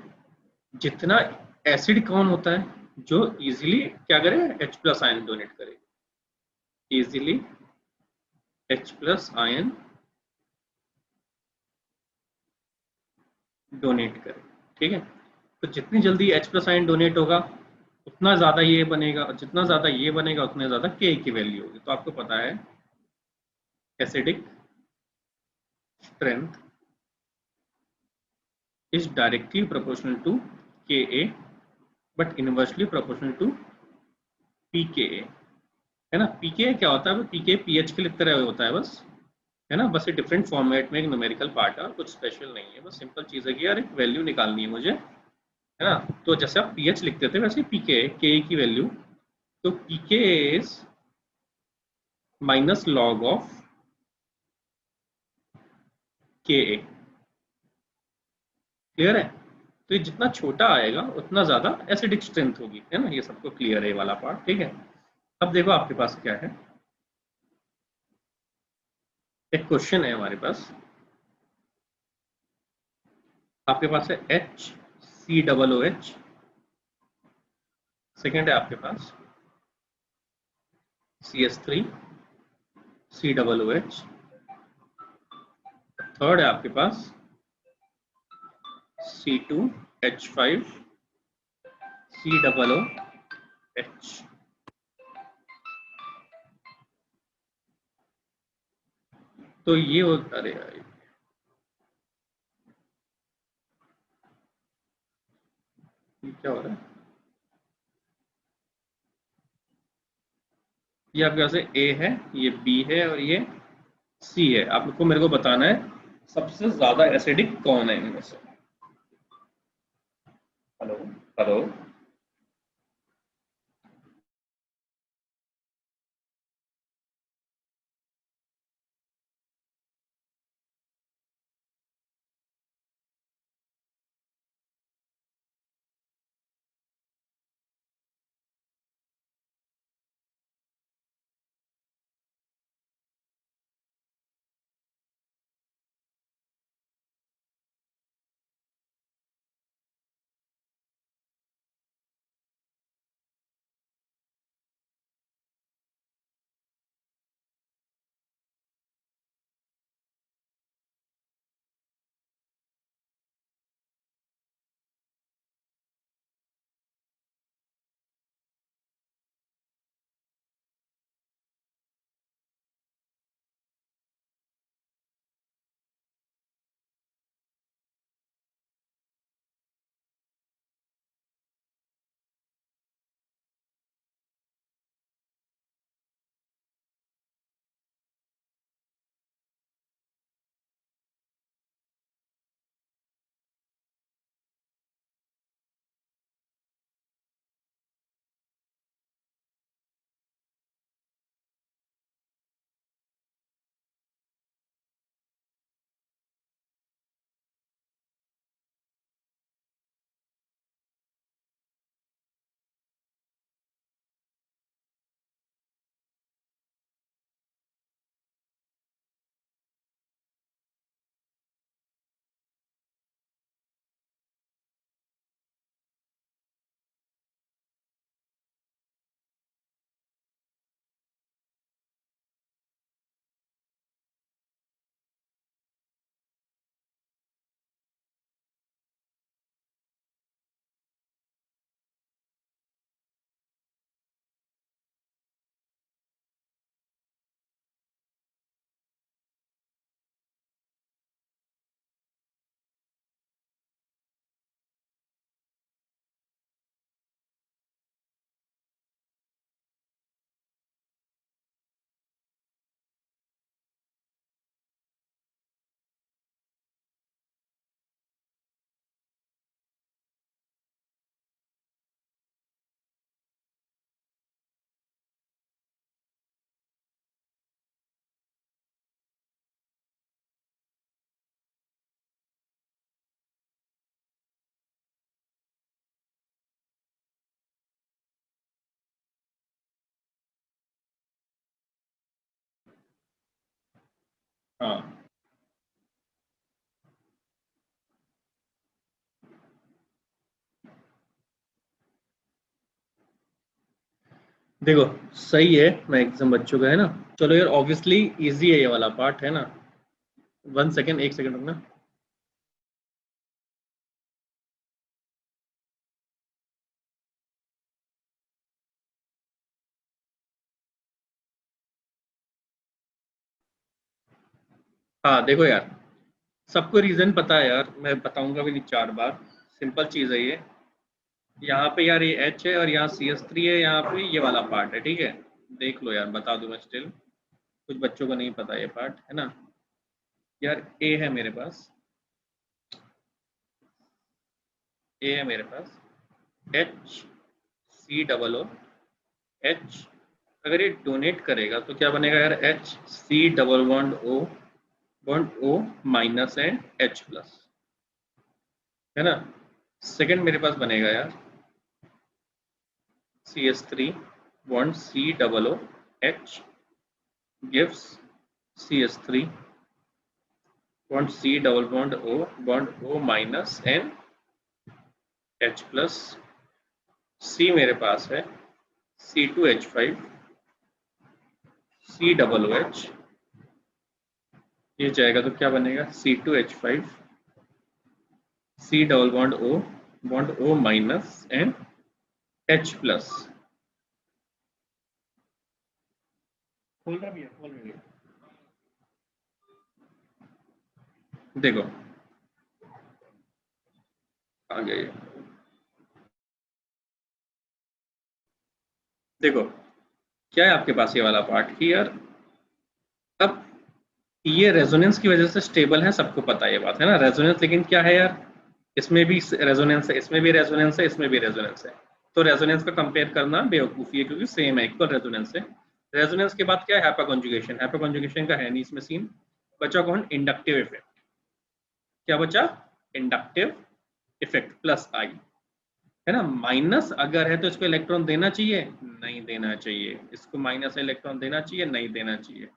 जितना एसिड कौन होता है जो इजीली क्या करे, H प्लस आयन डोनेट करे, easily H plus ion donate करे, ठीक है। तो जितनी जल्दी H प्लस आयन डोनेट होगा उतना ज्यादा ये बनेगा, और जितना ज्यादा ये बनेगा उतने ज्यादा K की वैल्यू होगी। तो आपको पता है acidic strength is directly proportional to Ka but inversely proportional to pKa, है ना। pKa क्या होता है, pKa pH के लिए तरह होता है बस, है ना। बस ये डिफरेंट फॉर्मेट में एक न्यूमेरिकल पार्ट है, कुछ स्पेशल नहीं है, बस सिंपल चीज है कि यार एक वैल्यू निकालनी है मुझे, है ना। तो जैसे आप pH लिखते थे वैसे pKa Ka की वैल्यू, तो pKa is minus log of Ka, clear है। तो ये जितना छोटा आएगा उतना ज्यादा एसिडिक स्ट्रेंथ होगी, है ना। ये सबको क्लियर है ये वाला पार्ट, ठीक है। अब देखो आपके पास क्या है, एक क्वेश्चन है हमारे पास, आपके पास है HCOOH, सेकेंड है आपके पास CH3COOH, थर्ड है आपके पास C2H5COOH। तो ये हो, अरे यार ये क्या हो रहा है, ये आपके पास A है, ये B है और ये C है। आपको मेरे को बताना है सबसे ज्यादा एसिडिक कौन है इनमें से। Hello, hello. हाँ देखो, सही है, मैं एग्जाम बच्चों का है ना। चलो यार, ऑब्वियसली इजी है ये वाला पार्ट, है ना। 1 सेकेंड, 1 सेकेंड रुकना। हाँ देखो यार, सबको रीजन पता है यार, मैं बताऊंगा भी नहीं 4 बार। सिंपल चीज है ये। यहाँ पे यार ये H है और यहाँ CS3 है, यहाँ पे ये वाला पार्ट है, ठीक है। देख लो यार, बता दूं मैं स्टिल। कुछ बच्चों को नहीं पता ये पार्ट, है ना। यार A है मेरे पास, A है मेरे पास, HC, अगर ये डोनेट करेगा तो क्या बनेगा यार, HC, bond O and H+, है ना। सेकंड मेरे पास बनेगा यार CS3 bond COOH gives CS3 bond C, and H+। C मेरे पास है C2H5 COOH, ये जाएगा तो क्या बनेगा C2H5 C, एंड H+। खोल रहा भी है, खोल रही है। देखो आ गया ये। देखो क्या है आपके पास ये वाला पार्ट की यार। अब ये रेजोनेंस की वजह से स्टेबल है, सबको पता है ये बात, है ना। रेजोनेंस लेकिन क्या है यार, इसमें भी रेजोनेंस है, इसमें भी रेजोनेंस है, इसमें भी रेजोनेंस है। तो रेजोनेंस का कंपेयर करना बेवकूफी है, क्योंकि सेम है, इक्वल रेजोनेंस है। रेजोनेंस के बाद क्या है, हाइपर कॉन्जुगेशन का है नहीं इसमें सीन। बचा कौन, इंडक्टिव इफेक्ट। क्या बचा, इंडक्टिव इफेक्ट प्लस आई, है ना। माइनस अगर है तो इसको इलेक्ट्रॉन देना चाहिए, नहीं देना चाहिए। इसको माइनस इलेक्ट्रॉन देना चाहिए, नहीं देना चाहिए।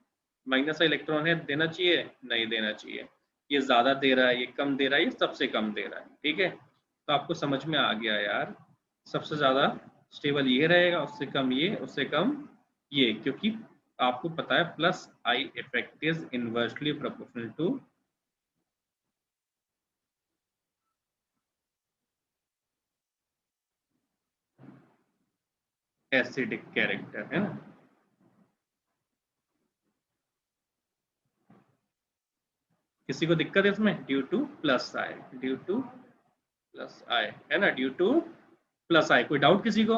माइनस इलेक्ट्रॉन है, देना चाहिए, नहीं देना चाहिए। ये ज्यादा दे रहा है, ये कम दे रहा है, ये सबसे कम दे रहा है, ठीक है। तो आपको समझ में आ गया यार, सबसे ज्यादा स्टेबल ये रहेगा, उससे कम ये, उससे कम ये, क्योंकि आपको पता है plus I effect is inversely proportional to acidic character, है ना। किसी को दिक्कत है इसमें, due to plus I, due to plus I, है ना, ड्यू टू प्लस आई। कोई डाउट किसी को।